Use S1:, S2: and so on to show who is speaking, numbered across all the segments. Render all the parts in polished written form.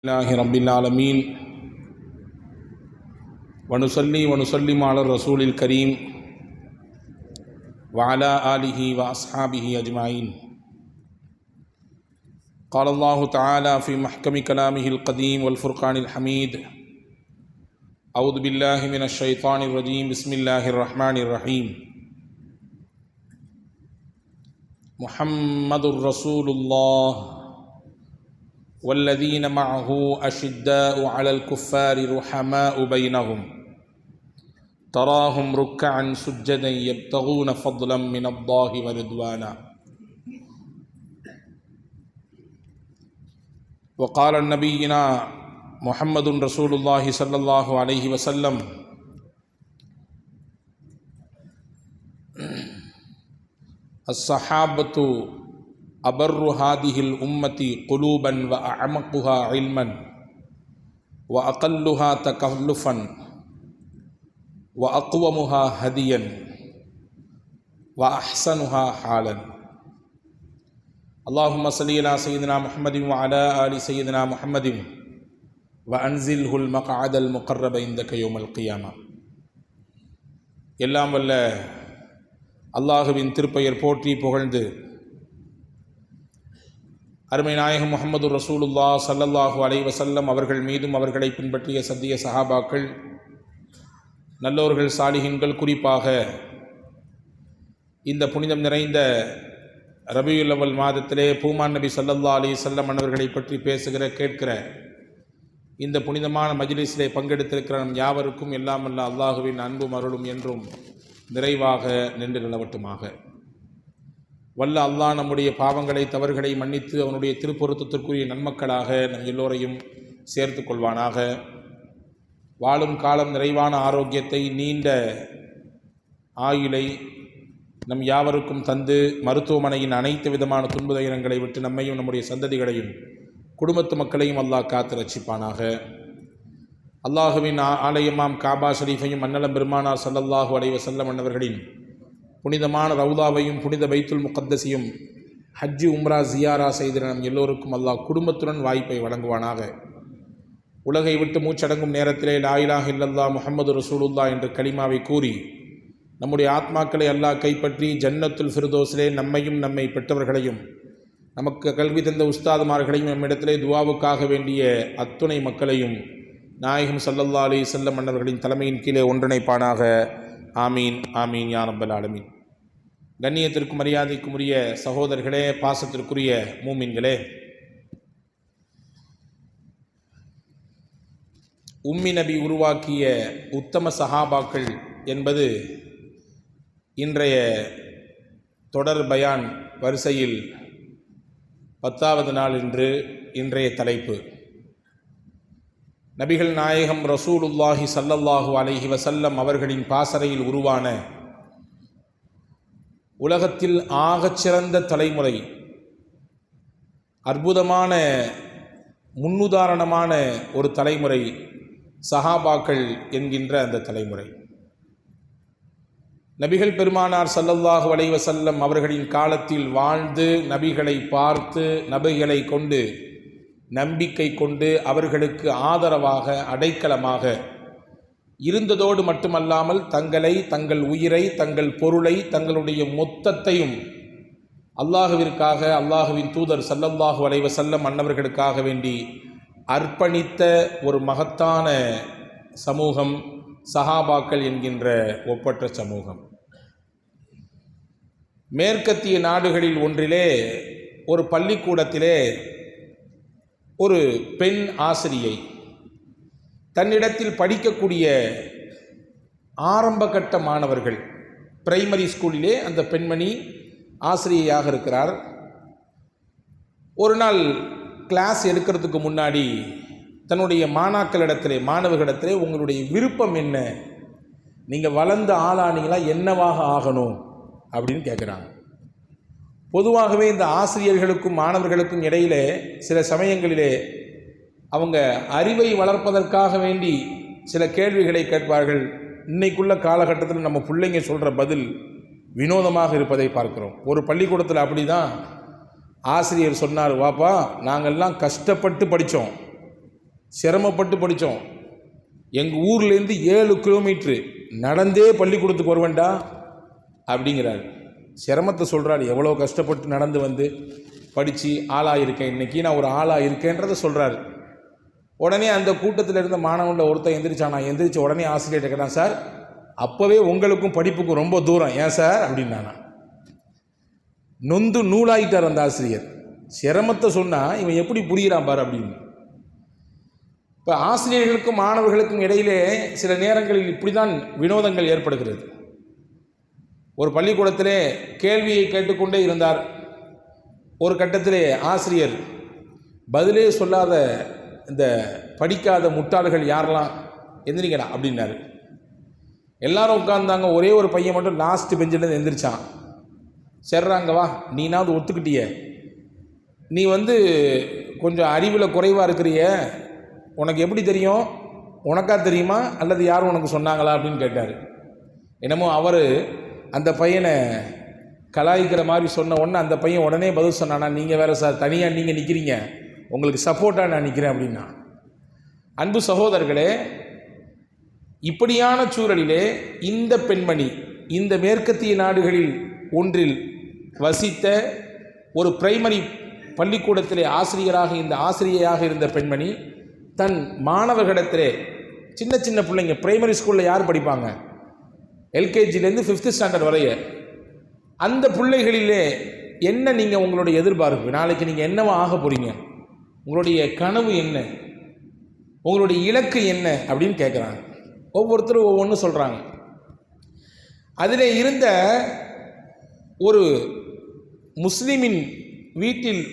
S1: لله رب العالمين ونصلي ونسلم على الرسول الكريم وعلى آله وأصحابه أجمعين. قال الله تعالى في محكم كلامه القديم والفرقان الحميد: أعوذ بالله من الشيطان الرجيم، بسم الله الرحمن الرحيم. محمد رسول الله والذين معه أشداء على الكفار رحماء بينهم تراهم ركعا سجدا يبتغون فضلا من الله ورضوانا. وقال نبينا محمد رسول الله صلى الله عليه وسلم: الصحابة أبر هذه الأمة قلوبا وأعمقها علما وأقلها تكلفا وأقومها هديا وأحسنها حالا. اللهم صل على سيدنا محمد وعلى آل سيدنا محمد وأنزله المقعد المقرب عندك يوم القيامة. எல்லாம் வல்ல அல்லாஹுவின் திருப்பெயர் போற்றி புகழ்ந்து அருமை நாயகம் முஹம்மது ரசூலுல்லாஹ் ஸல்லல்லாஹு அலைஹி வஸல்லம் அவர்கள் மீதும் அவர்களை பின்பற்றிய சத்திய சஹாபாக்கள், நல்லோர்கள், சாலிஹீன்கள், குறிப்பாக இந்த புனிதம் நிறைந்த ரபியுல் அவ்வல் மாதத்திலே பூமான் நபி ஸல்லல்லாஹு அலைஹி வஸல்லம் அவர்களை பற்றி பேசுகிற கேட்கிற இந்த புனிதமான மஜ்லிஸிலே பங்கெடுத்திருக்கிற நம் யாவருக்கும் எல்லாம் வல்ல அல்லாஹுவின் அன்பும் அருளும் என்றும் நிறைவாக நின்று நிலவட்டுமாக. வல்ல அல்லாஹ் நம்முடைய பாவங்களை, தவறுகளை மன்னித்து அவனுடைய திருப்பொருத்தத்திற்குரிய நன்மக்களாக நம் எல்லோரையும் சேர்த்து கொள்வானாக. வாழும் காலம் நிறைவான ஆரோக்கியத்தை, நீண்ட ஆயுளை நம் யாவருக்கும் தந்து மருத்துவமனையின் அனைத்து விதமான துன்புதைரங்களை விட்டு நம்மையும் நம்முடைய சந்ததிகளையும் குடும்பத்து மக்களையும் அல்லாஹ் காத்து ரட்சிப்பானாக. அல்லாஹுவின் ஆலயமாம் காபா ஷரீஃபையும் அன்னலம் பெருமானார் ஸல்லல்லாஹு அலைஹி வஸல்லம் அன்னவர்களின் புனிதமான ரவுதாவையும் புனித பைத்துல் முகத்தஸையும் ஹஜ்ஜு உம்ரா ஜியாரா செய்த நம் எல்லோருக்கும் அல்லாஹ் குடும்பத்துடன் வாய்ப்பை வழங்குவானாக. உலகை விட்டு மூச்சடங்கும் நேரத்திலே லா இலாஹ இல்லல்லாஹ் முஹம்மது ரசூலுல்லாஹ் என்ற கலிமாவை கூறி நம்முடைய ஆத்மாக்களை அல்லாஹ் கைப்பற்றி ஜன்னத்துல் ஃபிர்தௌஸிலே நம்மையும் நம்மை பெற்றவர்களையும் நமக்கு கல்வி தந்த உஸ்தாதுமார்களையும் நம்மிடத்திலே துவாவுக்காக வேண்டிய அத்துணை மக்களையும் நாயகம் ஸல்லல்லாஹு அலைஹி வஸல்லம் அன்னவர்களின் தலைமையின் கீழே ஒன்றிணைப்பானாக. ஆமீன் ஆமீன் யா ரப்பல் ஆலமீன். கண்ணியத்திற்கும் மரியாதைக்கும் உரிய சகோதரர்களே, பாசத்திற்குரிய மூமின்களே, உம்மி நபி உருவாக்கிய உத்தம சஹாபாக்கள் என்பது இன்றைய தொடர் பயான் வரிசையில் 10வது நாள் என்று இன்றைய தலைப்பு. நபிகள் நாயகம் ரசூலுல்லாஹி ஸல்லல்லாஹு அலைஹி வஸல்லம் அவர்களின் பாசறையில் உருவான உலகத்தில் ஆகச்சிறந்த தலைமுறை, அற்புதமான முன்னுதாரணமான ஒரு தலைமுறை சஹாபாக்கள் என்கின்ற அந்த தலைமுறை. நபிகள் பெருமானார் ஸல்லல்லாஹு அலைஹி வஸல்லம் அவர்களின் காலத்தில் வாழ்ந்து நபிகளை பார்த்து நபிகளை கொண்டு நம்பிக்கை கொண்டு அவர்களுக்கு ஆதரவாக அடைக்கலமாக இருந்ததோடு மட்டுமல்லாமல் தங்களை, தங்கள் உயிரை, தங்கள் பொருளை, தங்களுடைய மொத்தத்தையும் அல்லாஹுவிற்காக, அல்லாஹுவின் தூதர் ஸல்லல்லாஹு அலைஹி வஸல்லம் அன்னவர்களுக்காக வேண்டி அர்ப்பணித்த ஒரு மகத்தான சமூகம் சஹாபாக்கள் என்கின்ற ஒப்பற்ற சமூகம். மேற்கத்திய நாடுகளில் ஒன்றிலே ஒரு பள்ளிக்கூடத்திலே ஒரு பெண் ஆசிரியை தன்னிடத்தில் படிக்கக்கூடிய ஆரம்பகட்ட மாணவர்கள், பிரைமரி ஸ்கூலிலே அந்த பெண்மணி ஆசிரியையாக இருக்கிறார். ஒரு நாள் கிளாஸ் எடுக்கிறதுக்கு முன்னாடி தன்னுடைய மாணவர்களிடத்திலே உங்களுடைய விருப்பம் என்ன, நீங்கள் வளர்ந்த ஆளானீங்களா, என்னவாக ஆகணும் அப்படின்னு கேட்குறாங்க. பொதுவாகவே இந்த ஆசிரியர்களுக்கும் மாணவர்களுக்கும் இடையிலே சில சமயங்களிலே அவங்க அறிவை வளர்ப்பதற்காக வேண்டி சில கேள்விகளை கேட்பார்கள். இன்னைக்குள்ள காலகட்டத்தில் நம்ம பிள்ளைங்க சொல்கிற பதில் வினோதமாக இருப்பதை பார்க்கிறோம். ஒரு பள்ளிக்கூடத்தில் அப்படி தான் ஆசிரியர் சொன்னார், வாப்பா நாங்கள்லாம் கஷ்டப்பட்டு படித்தோம், சிரமப்பட்டு படித்தோம். எங்கள் ஊர்லேருந்து 7 கிலோமீட்ரு நடந்தே பள்ளிக்கூடத்துக்கு வருவேண்டா அப்படிங்கிறார். சிரமத்தை சொல்கிறார். எவ்வளோ கஷ்டப்பட்டு நடந்து வந்து படித்து ஆளாக இருக்கேன், இன்றைக்கி நான் ஒரு ஆளாக இருக்கேன்றதை சொல்கிறார். உடனே அந்த கூட்டத்தில் இருந்த மாணவனில் ஒருத்தன் எந்திரிச்சான். நான் எந்திரிச்ச உடனே ஆசிரியர்கிட்ட கேட்டான், சார் அப்போவே உங்களுக்கும் படிப்புக்கும் ரொம்ப தூரம் ஏன் சார் அப்படின்னானா. நொந்து நூலாயிட்டார் அந்த ஆசிரியர். சிரமத்தை சொன்னால் இவன் எப்படி புரிகிறான் பார் அப்படின்னு. இப்போ ஆசிரியர்களுக்கும் மாணவர்களுக்கும் இடையிலே சில நேரங்களில் இப்படி தான் வினோதங்கள் ஏற்படுகிறது. ஒரு பள்ளிக்கூடத்திலே கேள்வியை கேட்டுக்கொண்டே இருந்தார். ஒரு கட்டத்திலே ஆசிரியர் பதிலே சொல்லாத இந்த படிக்காத முட்டாள்கள் யாரெல்லாம் எந்திரிக்கடா அப்படின்னாரு. எல்லாரும் உட்கார்ந்தாங்க. ஒரே ஒரு பையன் மட்டும் லாஸ்ட் பெஞ்சிலேருந்து எந்திரிச்சான். சரிறாங்க வா, நீனாவது ஒத்துக்கிட்டிய, நீ கொஞ்சம் அறிவில் குறைவாக இருக்கிறிய, உனக்கு எப்படி தெரியும், உனக்கா தெரியுமா அல்லது யாரும் உனக்கு சொன்னாங்களா அப்படின்னு கேட்டார். என்னமோ அவர் அந்த பையனை கலாய்க்கிற மாதிரி சொன்ன உடனே அந்த பையன் உடனே பதில் சொன்னானா, நீங்கள் வேறு சார் தனியாக நீங்கள் நிற்கிறீங்க, உங்களுக்கு சப்போர்ட்டாக நான் நிற்கிறேன் அப்படின்னா. அன்பு சகோதரர்களே, இப்படியான சூழலிலே இந்த பெண்மணி இந்த மேற்கத்திய நாடுகளில் ஒன்றில் வசித்த ஒரு பிரைமரி பள்ளிக்கூடத்திலே ஆசிரியையாக இருந்த பெண்மணி தன் மாணவர்களிடத்திலே, சின்ன சின்ன பிள்ளைங்க, பிரைமரி ஸ்கூலில் யார் படிப்பாங்க, எல்கேஜிலேருந்து 5th ஸ்டாண்டர்ட் வரைய, அந்த பிள்ளைகளிலே என்ன நீங்கள் உங்களுடைய எதிர்பார்ப்பு, நாளைக்கு நீங்கள் என்னவா ஆக போகிறீங்க, உங்களுடைய கனவு என்ன, உங்களுடைய இலக்கு என்ன அப்படின்னு கேட்குறாங்க. ஒவ்வொருத்தரும் ஒவ்வொன்று சொல்கிறாங்க. அதில் இருந்த ஒரு முஸ்லிமின் வீட்டில்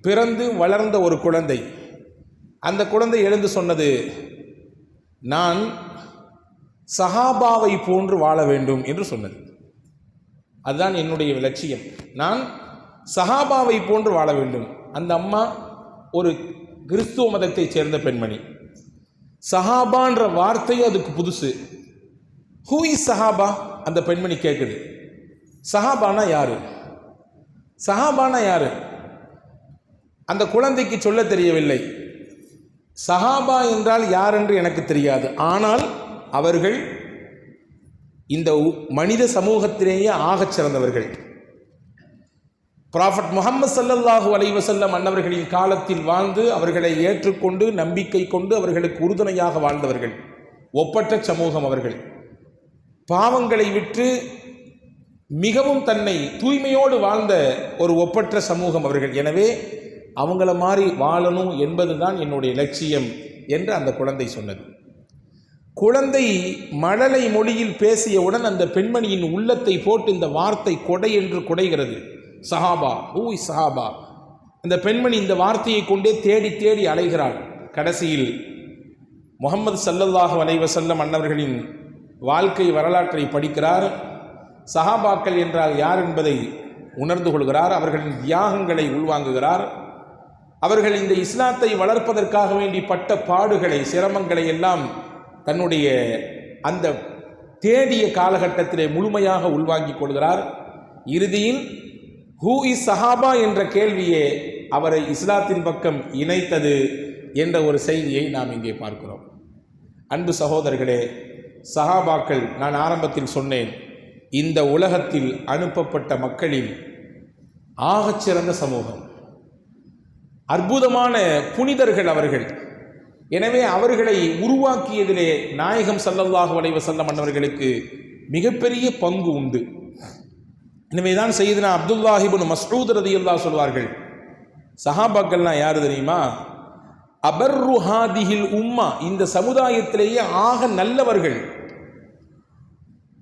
S1: பிறந்து வளர்ந்த ஒரு குழந்தை, அந்த குழந்தை எழுந்து சொன்னது, நான் சஹாபாவை போன்று வாழ வேண்டும் என்று சொன்னது. அதுதான் என்னுடைய லட்சியம், நான் சஹாபாவை போன்று வாழ வேண்டும். அந்த அம்மா ஒரு கிறிஸ்துவ மதத்தைச் சேர்ந்த பெண்மணி. சஹாபான்ற வார்த்தையும் அதுக்கு புதுசு. ஹூ இஸ் சஹாபா அந்த பெண்மணி கேட்குது. சஹாபானா யாரு, சஹாபானா யாரு அந்த குழந்தைக்கு சொல்ல தெரியவில்லை. சஹாபா என்றால் யார் என்று எனக்கு தெரியாது, ஆனால் அவர்கள் இந்த மனித சமூகத்திலேயே ஆகச் சிறந்தவர்கள். ப்ராஃபட் முஹம்மது ஸல்லல்லாஹு அலைஹி வஸல்லம் அன்னவர்களின் காலத்தில் வாழ்ந்து அவர்களை ஏற்றுக்கொண்டு நம்பிக்கை கொண்டு அவர்களுக்கு உறுதுணையாக வாழ்ந்தவர்கள். ஒப்பற்ற சமூகம் அவர்கள். பாவங்களை விட்டு மிகவும் தன்னை தூய்மையோடு வாழ்ந்த ஒரு ஒப்பற்ற சமூகம் அவர்கள். எனவே அவங்கள மாதிரி வாழணும் என்பதுதான் என்னுடைய லட்சியம் என்று அந்த குழந்தை சொன்னது. குழந்தை மழலை மொழியில் பேசியவுடன் அந்த பெண்மணியின் உள்ளத்தை போட்டு இந்த வார்த்தை கொடை என்று குடைகிறது. சஹாபா, ஹூ இஸ் சஹாபா. அந்த பெண்மணி இந்த வார்த்தையை கொண்டே தேடி தேடி அலைகிறாள். கடைசியில் முஹம்மது ஸல்லல்லாஹு அலைஹி வஸல்லம் அன்னவர்களின் வாழ்க்கை வரலாற்றை படிக்கிறார். சஹாபாக்கள் என்றால் யார் என்பதை உணர்ந்து கொள்கிறார். அவர்களின் தியாகங்களை உள்வாங்குகிறார். அவர்கள் இந்த இஸ்லாத்தை வளர்ப்பதற்காக வேண்டி பட்ட பாடுகளை, சிரமங்களை எல்லாம் தன்னுடைய அந்த தேடிய காலகட்டத்திலே முழுமையாக உள்வாங்கிக் கொள்கிறார். இறுதியில் ஹூ இஸ் சஹாபா என்ற கேள்வியே அவரை இஸ்லாத்தின் பக்கம் இணைத்தது என்ற ஒரு செய்தியை நாம் இங்கே பார்க்கிறோம். அன்பு சகோதரர்களே, சஹாபாக்கள், நான் ஆரம்பத்தில் சொன்னேன், இந்த உலகத்தில் அனுப்பப்பட்ட மக்களில் ஆகச்சிறந்த சமூகம், அற்புதமான புனிதர்கள் அவர்கள். எனவே அவர்களை உருவாக்கியதிலே நாயகம் ஸல்லல்லாஹு அலைஹி வஸல்லம் அன்னவர்களுக்கு மிகப்பெரிய பங்கு உண்டு. எனவேதான் சையதுனா அப்துல்லாஹ் இப்னு மஸ்ஊத் ரலியல்லாஹு சொல்வார்கள், சஹாபாக்கள்லாம் யாரு தெரியுமா, அபர்ரு ஹாதிஹில் உம்மா, இந்த சமுதாயத்திலேயே ஆக நல்லவர்கள்,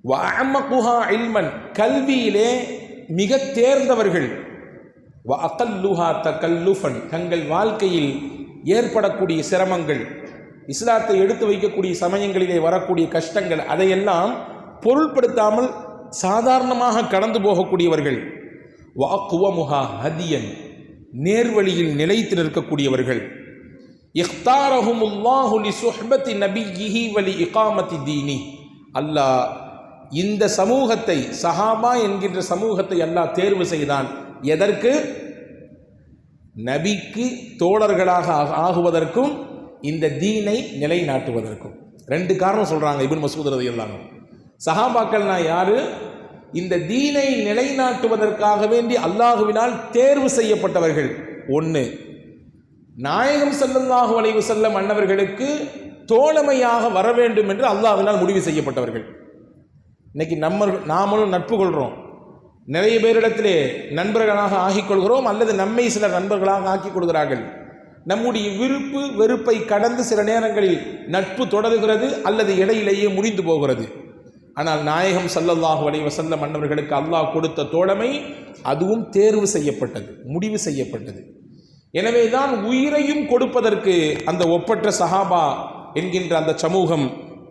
S1: வஅமகுஹா இல்மன், கல்வியிலே மிக தேர்ந்தவர்கள், வஅகல்லுஹா தகல்லுஃபன், தங்கள் வாழ்க்கையில் ஏற்படக்கூடிய சிரமங்கள், இஸ்லாத்தை எடுத்து வைக்கக்கூடிய சமயங்களிலே வரக்கூடிய கஷ்டங்கள், அதையெல்லாம் பொருள்படுத்தாமல் சாதாரணமாக கடந்து போகக்கூடியவர்கள், வஅக்வமுஹா ஹதியன், நேர்வழியில் நிலைத்து நிற்கக்கூடியவர்கள், இக்தாரஹுமுல்லாஹு லிசுஹ்பத்தி நபிய்யிஹி வலி இகாமத்தி தீனி, அல்லாஹ் இந்த சமூகத்தை, சஹாபா என்கின்ற சமூகத்தை அல்லாஹ் தேர்வு செய்தான். எதற்கு? நபிக்கு தோழர்களாக ஆகுவதற்கும் இந்த தீனை நிலைநாட்டுவதற்கும். 2 காரணம் சொல்றாங்க இப்னு மஸ்ஊத் ரலியல்லாஹு அன்ஹு. சஹாபாக்கள்னா யாரு? இந்த தீனை நிலைநாட்டுவதற்காக வேண்டி அல்லாஹுவினால் தேர்வு செய்யப்பட்டவர்கள். 1, நாயகம் ஸல்லல்லாஹு அலைஹி வஸல்லம் அன்னவர்களுக்கு தோழமையாக வர வேண்டும் என்று அல்லாஹ்வினால் முடிவு செய்யப்பட்டவர்கள். இன்னைக்கு நாமளும் நட்பு கொள்கிறோம், நிறைய பேரிடத்திலே நண்பர்களாக ஆகிக் கொள்கிறோம், அல்லது நம்மை சிலர் நண்பர்களாக ஆக்கிக் கொள்கிறார்கள். நம்முடைய விருப்பு வெறுப்பை கடந்து சில நேரங்களில் நட்பு தொடர்கிறது அல்லது இடையிலேயே முடிந்து போகிறது. ஆனால் நாயகம் ஸல்லல்லாஹு அலைஹி வஸல்லம் அன்னவர்களுக்கு அல்லாஹ் கொடுத்த தோழமை அதுவும் தேர்வு செய்யப்பட்டது, முடிவு செய்யப்பட்டது. எனவேதான் உயிரையும் கொடுப்பதற்கு அந்த ஒப்பற்ற சஹாபா என்கின்ற அந்த சமூகம்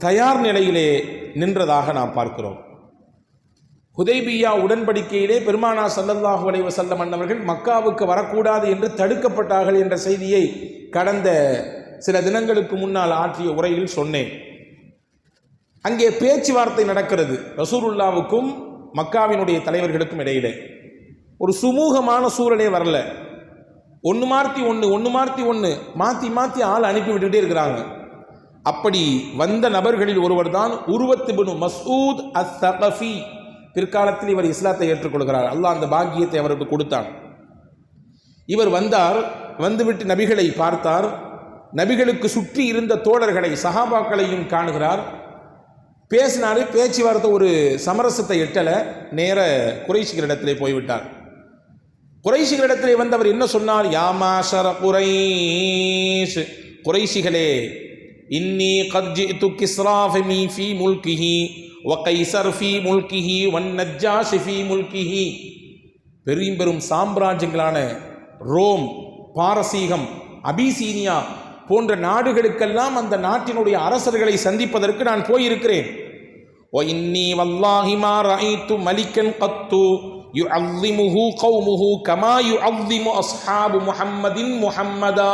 S1: தயார் நிலையிலே நின்றதாக நாம் பார்க்கிறோம். ஹுதைபியா உடன்படிக்கையிலே பெருமானார் ஸல்லல்லாஹு அலைஹி வஸல்லம் அன்னவர்கள் மக்காவுக்கு வரக்கூடாது என்று தடுக்கப்பட்டார்கள் என்ற செய்தியை கடந்த சில தினங்களுக்கு முன்னால் ஆற்றிய உரையில் சொன்னேன். அங்கே பேச்சுவார்த்தை நடக்கிறது ரசூலுல்லாவுக்கும் மக்காவினுடைய தலைவர்களுக்கும் இடையிலே. ஒரு சுமூகமான சூழலே வரல. ஒன்று மாற்றி ஒன்று மாற்றி ஆள் அனுப்பி விட்டுட்டே இருக்கிறாங்க. அப்படி வந்த நபர்களில் ஒருவர் தான் உர்வத் இப்னு மஸ்ஊத் அஸ்-ஸகஃபி. பிற்காலத்தில் இவர் இஸ்லாத்தை ஏற்றுக்கொள்கிறார். அல்லாஹ் அந்த பாக்கியத்தை அவருக்கு கொடுத்தான். இவர் வந்தார், வந்துவிட்டு நபிகளை பார்த்தார். நபிகளுக்கு சுற்றி இருந்த தோழர்களை சஹாபாக்களையும் காணுகிறார். பேசினார். பேச்சுவார்த்தை ஒரு சமரசத்தை எட்டல. நேர குறைஷிகளிடத்திலே போய்விட்டார். குறைஷிகளிடத்திலே வந்தவர் என்ன சொன்னார்? யா மாஷர குரைஷ், குறைஷிகளே, இன்னி கத் ஜிஅது கிஸ்ரா ஃபீ முல்கிஹி வ கைஸர் ஃபீ முல்கிஹி வன் நஜ்ஜாஷ் ஃபீ முல்கிஹி. பெரும் சாம்ராஜ்யங்களான ரோம், பாரசீகம், அபிசீனியா போன்ற நாடுகளுக்கெல்லாம் அந்த நாட்டினுடைய அரசர்களை சந்திப்பதற்கு நான் போயிருக்கிறேன். வ இன்னி வல்லாஹி மா ரஅய்து மலிக்கன் கத்து யுஅல்லிமுஹு கௌமுஹு கமா யுஅல்லிமு அஸ்ஹாபு முஹம்மதின் முஹம்மதா.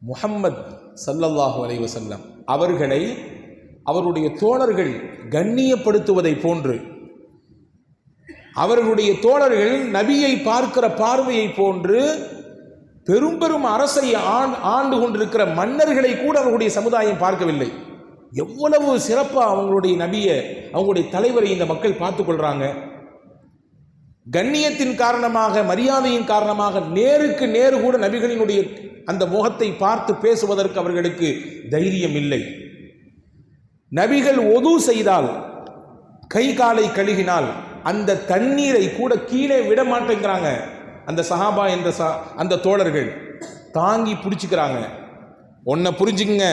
S1: முஹம்மத் ஸல்லல்லாஹு அலைஹி வஸல்லம் அவர்களை அவருடைய தோழர்கள் கண்ணியப்படுத்துவதை போன்று, அவர்களுடைய தோழர்கள் நபியை பார்க்கிற பார்வையை போன்று பெரும் அரசை ஆண்டு கொண்டிருக்கிற மன்னர்களை கூட அவர்களுடைய சமுதாயம் பார்க்கவில்லை. எவ்வளவு சிறப்பாக அவங்களுடைய நபியை, அவங்களுடைய தலைவரை இந்த மக்கள் பார்த்து கொள்றாங்க. கண்ணியத்தின் காரணமாக, மரியாதையின் காரணமாக நேருக்கு நேரு கூட நபிகளினுடைய அந்த முகத்தை பார்த்து பேசுவதற்கு அவர்களுக்கு தைரியம் இல்லை. நபிகள் ஒது செய்தால், கை காலை கழுகினால் அந்த தண்ணீரை கூட கீழே விட மாட்டேங்கிறாங்க. அந்த சஹாபா என்ற அந்த தோழர்கள் தாங்கி பிடிச்சுக்கிறாங்க. ஒன்றை புரிஞ்சுங்க,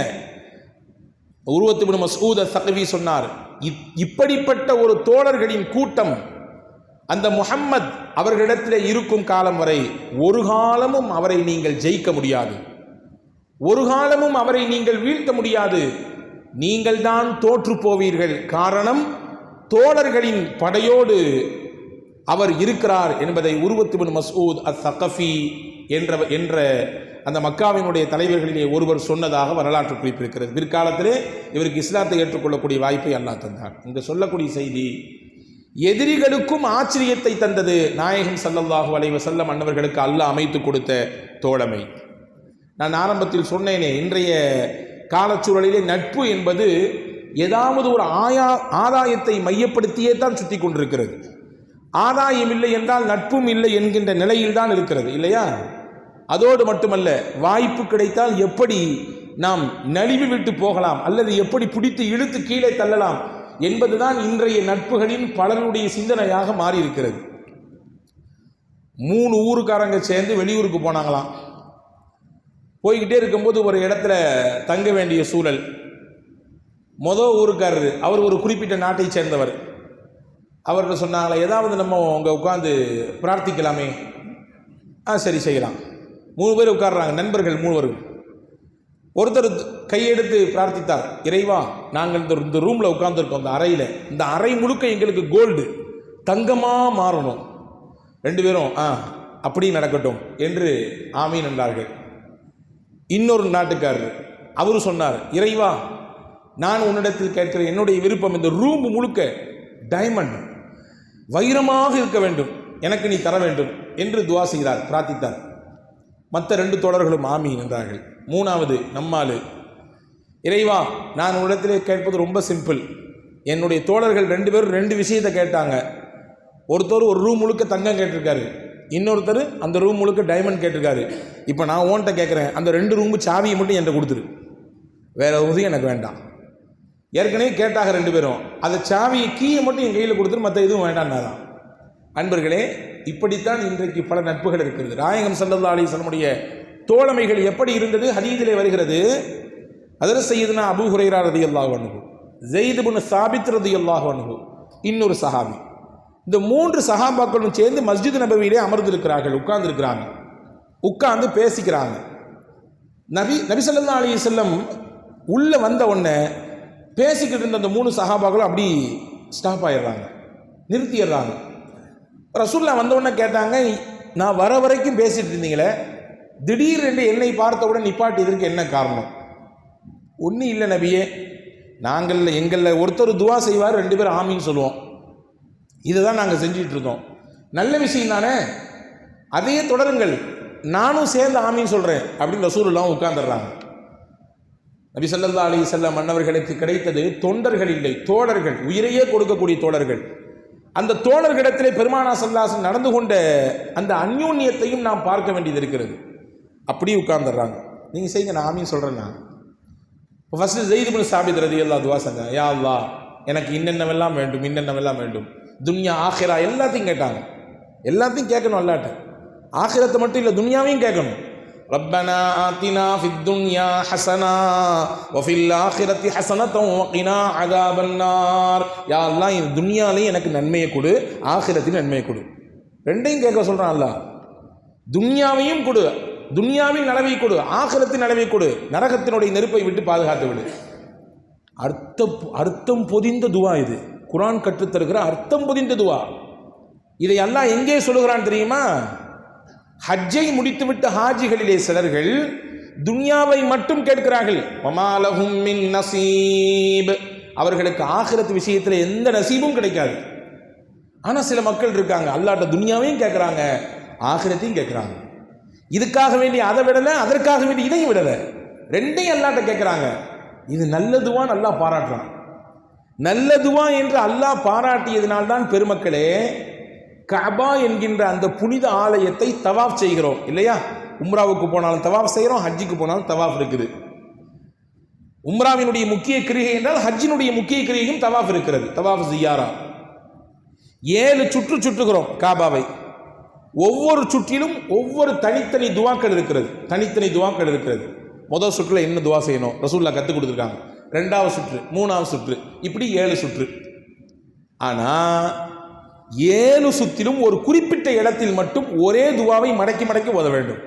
S1: உர்வத் இப்னு மஸ்ஊத் அஸ்-ஸகஃபி சொன்னார், இப்படிப்பட்ட ஒரு தோழர்களின் கூட்டம் அந்த முஹம்மத் அவர்களிடத்தில் இருக்கும் காலம் வரை ஒரு காலமும் அவரை நீங்கள் ஜெயிக்க முடியாது, ஒரு காலமும் அவரை நீங்கள் வீழ்த்த முடியாது. நீங்கள் தான் தோற்று போவீர்கள். காரணம், தோழர்களின் படையோடு அவர் இருக்கிறார் என்பதை உர்வத் இப்னு மஸ்ஊத் அஸ்-ஸகஃபி என்ற அந்த மக்காவினுடைய தலைவர்களிலே ஒருவர் சொன்னதாக வரலாற்று குறிப்பிருக்கிறது. பிற்காலத்திலே இவருக்கு இஸ்லாத்தை ஏற்றுக்கொள்ளக்கூடிய வாய்ப்பை அல்லாஹ் தந்தார். இங்கு சொல்லக்கூடிய செய்தி எதிரிகளுக்கும் ஆச்சரியத்தை தந்தது. நாயகம் ஸல்லல்லாஹு அலைஹி வஸல்லம் அன்னவர்களுக்கு அல்லாஹ் அமைத்து கொடுத்த தோழமை. நான் ஆரம்பத்தில் சொன்னேனே, இன்றைய காலச்சூழலிலே நட்பு என்பது ஏதாவது ஒரு ஆதாயத்தை மையப்படுத்தியே தான் சுற்றி கொண்டிருக்கிறது. ஆதாயம் இல்லை என்றால் நட்பும் இல்லை என்கின்ற நிலையில் தான் இருக்கிறது, இல்லையா? அதோடு மட்டுமல்ல, வாய்ப்பு கிடைத்தால் எப்படி நாம் நழுவி விட்டு போகலாம் அல்லது எப்படி பிடித்து இழுத்து கீழே தள்ளலாம் என்பதுதான் இன்றைய நட்புகளின் பலருடைய சிந்தனையாக மாறி இருக்கிறது. 3 ஊருக்காரங்க சேர்ந்து வெளியூருக்கு போனாங்களாம். போய்கிட்டே இருக்கும்போது ஒரு இடத்துல தங்க வேண்டிய சூழல். ஊருக்காரர் அவர் ஒரு குறிப்பிட்ட நாட்டை சேர்ந்தவர். அவர்கிட்ட சொன்னாங்களே, ஏதாவது நம்ம அங்கே உட்காந்து பிரார்த்திக்கலாமே. சரி, செய்யலாம். 3 பேர் உட்கார்றாங்க, நண்பர்கள் 3 பேரும். ஒருத்தர் கையெடுத்து பிரார்த்தித்தார், இறைவா, நாங்கள் இந்த ரூமில் உட்கார்ந்துருக்கோம், இந்த அறையில், இந்த அறை முழுக்க எங்களுக்கு கோல்டு, தங்கமாக மாறணும். 2 பேரும் அப்படி நடக்கட்டும் என்று ஆமீன் என்றார்கள். இன்னொரு நாட்டுக்காரர் அவர் சொன்னார், இறைவா, நான் உன்னிடத்தில் கேட்கிற என்னுடைய விருப்பம், இந்த ரூம் முழுக்க டைமண்ட், வைரமாக இருக்க வேண்டும், எனக்கு நீ தர வேண்டும் என்று துவா செய்கிறார், பிரார்த்தித்தார். மற்ற 2 தோழர்களும் ஆமீன் என்றார்கள். 3வது நம்மால், இறைவா நான் உன்னிடத்திலே கேட்பது ரொம்ப சிம்பிள். என்னுடைய தோழர்கள் 2 பேரும் 2 விஷயத்தை கேட்டாங்க. ஒருத்தர் ஒரு ரூம் முழுக்க தங்கம் கேட்டிருக்காரு, இன்னொருத்தர் அந்த ரூம் முழுக்க டைமண்ட் கேட்டிருக்காரு. இப்போ நான் ஓன்ட்ட கேட்குறேன், அந்த 2 ரூமு சாவியை மட்டும் என்கிட்ட கொடுத்துரு, வேற உதவி எனக்கு வேண்டாம். ஏற்கனவே கேட்டாங்க 2 பேரும், அந்த சாவியை கீயை மட்டும் என் கையில் கொடுத்துரு, மற்ற எதுவும் வேண்டாம்னாதான். அன்பர்களே, இப்படித்தான் இன்றைக்கு பல நட்புகள் இருக்கிறது. நாயகம் ஸல்லல்லாஹு அலைஹி வஸல்லம் தோழமைகள் எப்படி இருந்தது ஹதீஸிலே வருகிறது. ஹஜ்ரத் சய்யிதுனா அபூ ஹுரைரா ரலியல்லாஹு அன்ஹு, ஸைத் இப்னு சாபித் ரலியல்லாஹு அன்ஹு, இன்னொரு சஹாபி, இந்த 3 சஹாபாக்களும் சேர்ந்து மஸ்ஜித் நபவியிலே அமர்ந்திருக்கிறார்கள், உட்கார்ந்துருக்கிறாங்க, உட்கார்ந்து பேசிக்கிறாங்க. நபி ஸல்லல்லாஹு அலைஹி வஸல்லம் உள்ள வந்த உடனே பேசிக்கிட்டு இருந்த அந்த 3 சஹாபாக்களும் அப்படி ஸ்டாப் ஆயிடுறாங்க, நிறுத்திடுறாங்க. ரசூலுல்லாஹ் வந்த உடனே கேட்டாங்க, நான் வர வரைக்கும் பேசிட்டு இருந்தீங்களே, திடீரென்று என்னை பார்த்தவுடன் நிப்பாட்டியதற்கு என்ன காரணம்? ஒன்றும் இல்லை நபியே, எங்களில் ஒருத்தர் துவா செய்வார், 2 பேர் ஆமீன்னு சொல்லுவோம், இதுதான் நாங்கள் செஞ்சிட்டு இருக்கோம். நல்ல விஷயம் தானே, அதையே தொடருங்கள், நானும் சேர்ந்து ஆமீன்னு சொல்கிறேன் அப்படின்னு ரசூலுல்லாஹ் உட்கார்ந்துடுறாங்க. நபி ஸல்லல்லாஹு அலைஹி வஸல்லம் மன்னவர்களுக்கு கிடைத்தது தொண்டர்கள் இல்லை, தோழர்கள், உயிரையே கொடுக்கக்கூடிய தோழர்கள். அந்த தோழர்களிடத்திலே பெருமானா ஸல்லல்லாஹு அலைஹி வஸல்லம் நடந்து கொண்ட அந்த அந்யோன்யத்தையும் நாம் பார்க்க வேண்டியது இருக்கிறது. அப்படியே உட்கார்ந்துடுறாங்க. நீங்கள் செய்யுங்க, நான் ஆமீன் சொல்கிறேன். நான் ஃபஸ்ட்டு ஸைத் இப்னு சாபித் ரலியல்லாஹு துவா செஞ்சாங்க, யா அல்லாஹ் எனக்கு இன்னென்னவெல்லாம் வேண்டும், இன்னென்னவெல்லாம் வேண்டும், துன்யா ஆஹிரா எல்லாத்தையும் கேட்டாங்க. எல்லாத்தையும் கேட்கணும் அல்லாட்ட, ஆஹிரத்தை மட்டும் இல்லை துன்யாவையும் கேட்கணும். ரப்பனா ஆத்தினா ஃபித் துன்யா ஹஸனா வ ஃபில் ஆஹிரத்தி ஹஸனத்தன் வ கினா அஸாபன்னார். யா அல்லாஹ் இந்த துன்யாலையும் எனக்கு நன்மையை கொடு, ஆஹிரத்திலும் நன்மையை கொடு. 2யும் கேட்க சொல்கிறான் அல்லாஹ். துன்யாவையும் கொடு, துன்யாவின் நலவை கொடு, ஆகிரத்தின் நலவை கொடு, நரகத்தினுடைய நெருப்பை விட்டு பாதுகாத்து விடு. அர்த்தம் பொதிந்த துவா இது, குர்ஆன் கற்றுத்தருகிற அர்த்தம் பொதிந்த துவா. இதை அல்லாஹ் எங்கே சொல்லுகிறான் தெரியுமா? ஹஜ்ஜை முடித்துவிட்ட ஹாஜிகளிலே சிலர்கள் துன்யாவை மட்டும் கேட்கிறார்கள், வமாலஹும் மின் நசீப், அவர்களுக்கு ஆகிரத் விஷயத்தில் எந்த நசீபும் கிடைக்காது. ஆனால் சில மக்கள் இருக்காங்க, அல்லாஹ்ட்ட துன்யாவையும் கேட்குறாங்க, ஆகிரத்தையும் கேட்குறாங்க. இதுக்காக வேண்டி அதை விடலை, அதற்காக வேண்டி இதையும் விடலை, 2யும் அல்லாஹ்ட்ட கேட்குறாங்க. இது நல்லதுவான்னு அல்லாஹ் பாராட்டுறான். நல்லதுவா என்று அல்லாஹ் பாராட்டியதினால்தான் பெருமக்களே கஅபா என்கின்ற அந்த புனித ஆலயத்தை தவாஃப் செய்கிறோம் இல்லையா? உம்ராவுக்கு போனாலும் தவாஃப் செய்கிறோம், ஹஜ்ஜுக்கு போனாலும் தவாஃப் இருக்குது. உம்ராவினுடைய முக்கிய கிரிகை என்றால் ஹஜ்ஜினுடைய முக்கிய கிரிகையும் தவாஃப் இருக்கிறது, தவாஃப் ஜியாரா. 7 சுற்று சுற்றுகிறோம் காபாவை. ஒவ்வொரு சுற்றிலும் ஒவ்வொரு தனித்தனி துவாக்கள் இருக்கிறது, தனித்தனி துவாக்கள் இருக்கிறது. முதல் சுற்றுல என்ன துவா செய்யணும் ரசூலுல்லாஹ் கற்றுக் கொடுத்துருக்காங்க, 2வது சுற்று, 3வது சுற்று, இப்படி 7 சுற்று. ஆனால் 7 சுற்றிலும் ஒரு குறிப்பிட்ட இடத்தில் மட்டும் ஒரே துவாவை மடக்கி மடக்கி ஓத வேண்டும்.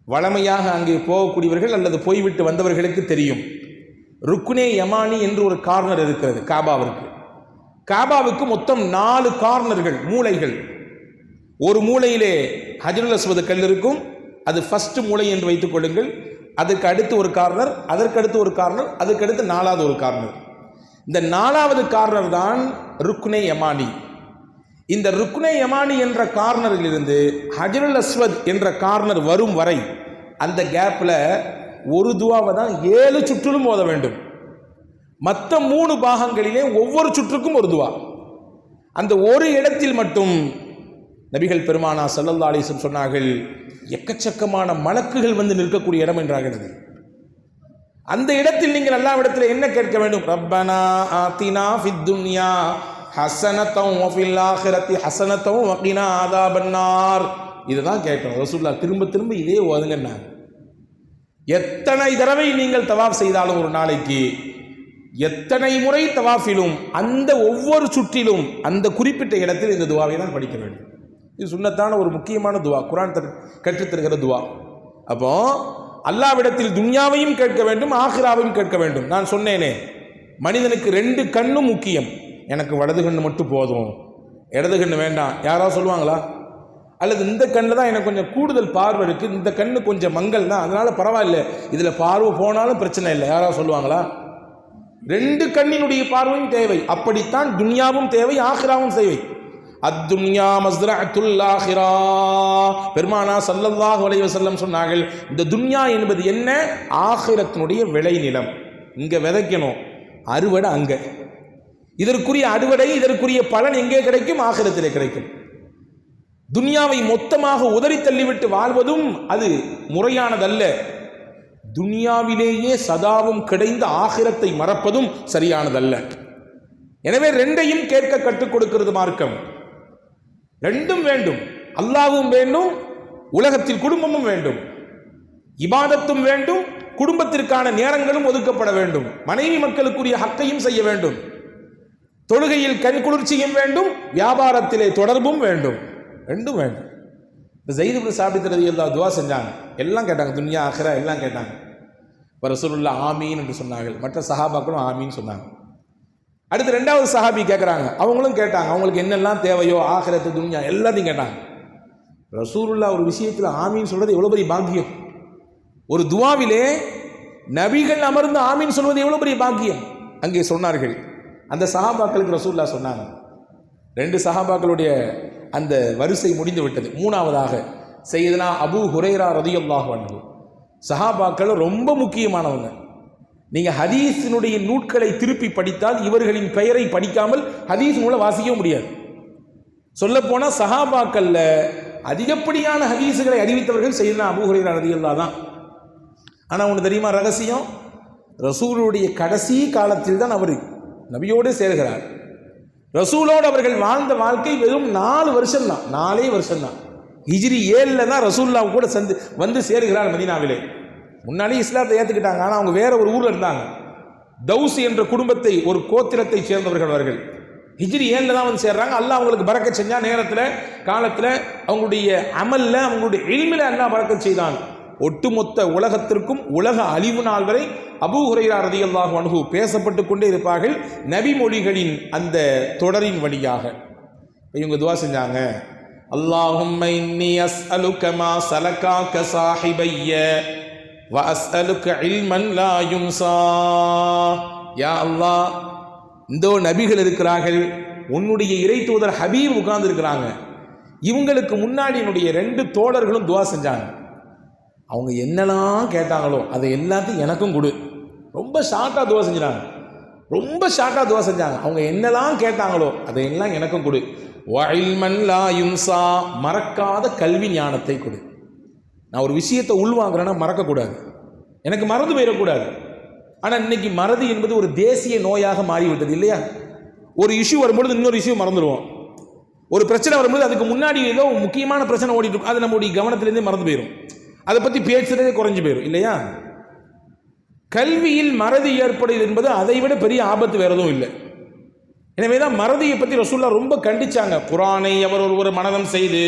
S1: வழமையாக அங்கே போகக்கூடியவர்கள் அல்லது போய்விட்டு வந்தவர்களுக்கு தெரியும், ருக்னே யமானி என்று ஒரு கார்னர் இருக்கிறது காபாவிற்கு. காபாவுக்கு மொத்தம் 4 கார்னர்கள், மூலைகள். ஒரு மூலையிலே ஹஜ்ருல் அஸ்வத் கல் இருக்கும், அது ஃபர்ஸ்ட் மூலை என்று வைத்துக் கொள்ளுங்கள். அதற்கு அடுத்து ஒரு கார்னர், அதற்கு அடுத்து ஒரு கார்னர், அதற்கு அடுத்து 4வது ஒரு கார்னர். இந்த 4வது கார்னர் தான் ருக்னே யமானி. இந்த ருக்னே யமானி என்ற கார்னரில் இருந்து ஹஜ்ருல் அஸ்வத் என்ற கார்னர் வரும் வரை அந்த கேப்பில் ஒரு துவாவை தான் 7 சுற்றிலும் ஓத வேண்டும். மற்ற 3 பாகங்களிலே ஒவ்வொரு சுற்றுக்கும் ஒரு துவா. அந்த ஒரு இடத்தில் மட்டும் நபிகள் பெருமானா ஸல்லல்லாஹு அலைஹி வஸல்லம் சொன்னார்கள், எக்கச்சக்கமான மலக்குகள் வந்து நிற்கக்கூடிய இடம் என்றார்கள். அந்த இடத்தில் நீங்கள் அல்லாஹ்விடத்தில் என்ன கேட்க வேண்டும்? ரப்பனா ஆத்தினா ஃபித் துன்யா ஹஸனத்தன் வ ஃபில் ஆখিরাতি ஹஸனத்தன் வ கினா அஸாபன்னார். இதுதான் கேட்கணும். ரசூலுல்லாஹ் திரும்ப திரும்ப இதே ஓதுங்கன்னாங்க. எத்தனை தடவை நீங்கள் தவாஃப் செய்தாலும் ஒரு நாளைக்கு, எத்தனை முறை தவாஃபிலும் அந்த ஒவ்வொரு சுற்றிலும் அந்த குறிப்பிட்ட இடத்தில் இந்த துவாவை தான் படிக்க வேண்டும். இது சுன்னத்தான ஒரு முக்கியமான துவா, குர்ஆன் கற்றுத்தருகிற துவா. அப்போ அல்லாஹ்விடத்தில் துன்யாவையும் கேட்க வேண்டும், ஆகிராவையும் கேட்க வேண்டும். நான் சொன்னேனே, மனிதனுக்கு 2 கண்ணும் முக்கியம். எனக்கு வலது கண்ணு மட்டும் போதும், இடது கண்ணு வேண்டாம் யாராவது சொல்லுவாங்களா? அல்லது இந்த கண்ணில் தான் எனக்கு கொஞ்சம் கூடுதல் பார்வை இருக்குது, இந்த கண்ணு கொஞ்சம் மங்கள் தான், அதனால பரவாயில்ல, இதில் பார்வை போனாலும் பிரச்சனை இல்லை, யாராவது சொல்லுவாங்களா? 2 கண்ணினுடைய பார்வையும் தேவை. அப்படித்தான் துன்யாவும் தேவை, ஆகிராவும் தேவை. அத்துன்யா மஸ்ரஅத்துல் ஆஹிரா. பெருமானா ஸல்லல்லாஹு அலைஹி வஸல்லம் சொன்னார்கள், இந்த துன்யா என்பது என்ன? ஆகிரத்தினுடைய விளைநிலம். இங்க விதைக்கணும், அறுவடை அங்க. இதற்குரிய அறுவடை, இதற்குரிய பலன் எங்கே கிடைக்கும்? ஆகிரத்திலே கிடைக்கும். துன்யாவை மொத்தமாக உதறி தள்ளிவிட்டு வாழ்வதும் அது முறையானதல்ல. துன்யாவிலேயே சதாவும் கிடைந்த ஆகிரத்தை மறப்பதும் சரியானதல்ல. எனவே ரெண்டையும் கேட்க கற்றுக் கொடுக்கிறது மார்க்கம். ரெண்டும் வேண்டும். அல்லாஹ்வும் வேண்டும், உலகத்தில் குடும்பமும் வேண்டும். இபாதத்தும் வேண்டும், குடும்பத்திற்கான நேரங்களும் ஒதுக்கப்பட வேண்டும். மனைவி மக்களுக்குரிய ஹக்கையும் செய்ய வேண்டும். தொழுகையில் கண் குளிர்ச்சியும் வேண்டும், வியாபாரத்திலே தொடர்பும் வேண்டும். ரெண்டும் வேண்டும். ஸைத் இப்னு சாபித் ரலியல்லாஹு துஆ செஞ்சாங்க. எல்லாம் கேட்டாங்க, துன்யா ஆகிரா எல்லாம் கேட்டாங்க. ரசூலுல்லாஹ் ஆமீன் என்று சொன்னார்கள். மற்ற சஹாபாக்களும் ஆமீன் சொன்னாங்க. அடுத்து ரெண்டாவது சஹாபி கேட்குறாங்க, அவங்களும் கேட்டாங்க. அவங்களுக்கு என்னெல்லாம் தேவையோ ஆகிரத்து துன்யா எல்லாத்தையும் கேட்டாங்க. ரசூலுல்லாஹ் ஒரு விஷயத்தில் ஆமீன் சொல்றது எவ்வளோ பெரிய பாக்கியம். ஒரு துவாவிலே நபிகள் அமர்ந்து ஆமீன் சொல்வது எவ்வளோ பெரிய பாக்கியம். அங்கே சொன்னார்கள். அந்த சஹாபாக்களுக்கு ரசூலுல்லாஹ் சொன்னாங்க. ரெண்டு சஹாபாக்களுடைய அந்த வரிசை முடிந்து விட்டது. மூணாவதாக சையதுனா அபூ ஹுரைரா ரலியல்லாஹு அன்ஹு. சஹாபாக்கள் ரொம்ப முக்கியமானவங்க. நீங்கள் ஹதீஸினுடைய நூட்களை திருப்பி படித்தால் இவர்களின் பெயரை படிக்காமல் ஹதீஸ் நூலை வாசிக்க முடியாது. சொல்லப்போனால் சஹாபாக்கள்ல அதிகப்படியான ஹதீஸுகளை அறிவித்தவர்கள் சையதுனா அபூ ஹுரைரா ரலியல்லாஹு தான். ஆனால் ஒன்று தெரியுமா ரகசியம்? ரசூலுடைய கடைசி காலத்தில் தான் அவர் நபியோடு சேர்கிறார். ரசூலோடு அவர்கள் வாழ்ந்த வாழ்க்கை வெறும் 4 வருஷம் தான், 4 வருஷம் தான். ஹிஜ்ரி 7 தான் ரசூலுல்லாஹ் கூட வந்து சேருகிறார் மதீனாவிலே. முன்னாடி இஸ்லாத்தை ஏற்றுக்கிட்டாங்க, ஆனால் அவங்க வேற ஒரு ஊரில் இருந்தாங்க. தௌஸ் என்ற குடும்பத்தை, ஒரு கோத்திரத்தை சேர்ந்தவர்கள் அவர்கள். ஹிஜ்ரி 7 தான் வந்து சேர்றாங்க. அல்லாஹ் அவங்களுக்கு பரக்கத் செஞ்சா. நேரத்தில் காலத்தில் அவங்களுடைய அமல்ல, அவங்களுடைய இல்மில அல்லாஹ் பரக்கத் செய்தான். ஒட்டுமொத்த உலகத்திற்கும் உலக அழிவு நாள் வரை அபூ ஹுரைரா ரலியல்லாஹு அன்ஹு பேசப்பட்டு கொண்டே இருப்பார்கள் நபி மொழிகளின் அந்த தொடரின் வழியாக. இவங்க துவா செஞ்சாங்க, அல்லாஹும்ம இன்னி அஸ்அலுக மா சலகாக சாஹிபய்ய வ அஸ்அலுக இல்மன் லா யுன்ஸா. யா அல்லாஹ், இந்த நபிகள் இருக்கிறார்கள், உன்னுடைய இறை தூதர் ஹபீப் உட்கார்ந்து இருக்கிறாங்க. இவங்களுக்கு முன்னாடி என்னுடைய 2 தோழர்களும் துவா செஞ்சாங்க. அவங்க என்னெல்லாம் கேட்டாங்களோ அதை எல்லாத்தையும் எனக்கும் கொடு. ரொம்ப ஷார்ட்டாக துவா செஞ்சாங்க, ரொம்ப ஷார்ட்டாக துவா செஞ்சாங்க. அவங்க என்னெல்லாம் கேட்டாங்களோ அதை எல்லாம் எனக்கும் கொடு. வஇல்மன் லா யுன்ஸா, மறக்காத கல்வி ஞானத்தை கொடு. நான் ஒரு விஷயத்தை உள்வாங்குறேன்னா மறக்கக்கூடாது, எனக்கு மறந்து போயிடக்கூடாது. ஆனால் இன்னைக்கு மறதி என்பது ஒரு தேசிய நோயாக மாறிவிட்டது இல்லையா? ஒரு இஷ்யூ வரும்பொழுது இன்னொரு இஷ்யூ மறந்துடுவோம். ஒரு பிரச்சனை வரும்போது அதுக்கு முன்னாடி ஏதோ முக்கியமான பிரச்சனை ஓடிட்டு இருக்கும், அது நம்முடைய கவனத்திலேருந்தே மறந்து போயிடும். அதை பற்றி பேசுறதே குறைஞ்சு போயிடும் இல்லையா? கல்வியில் மறதி ஏற்படுது என்பது அதை விட பெரிய ஆபத்து வேற எதுவும் இல்லை. எனவே தான் மறதியை பற்றி ரசூலுல்லாஹ் ரொம்ப கண்டிச்சாங்க. குர்ஆனை அவர் ஒருவர் மனனம் செய்து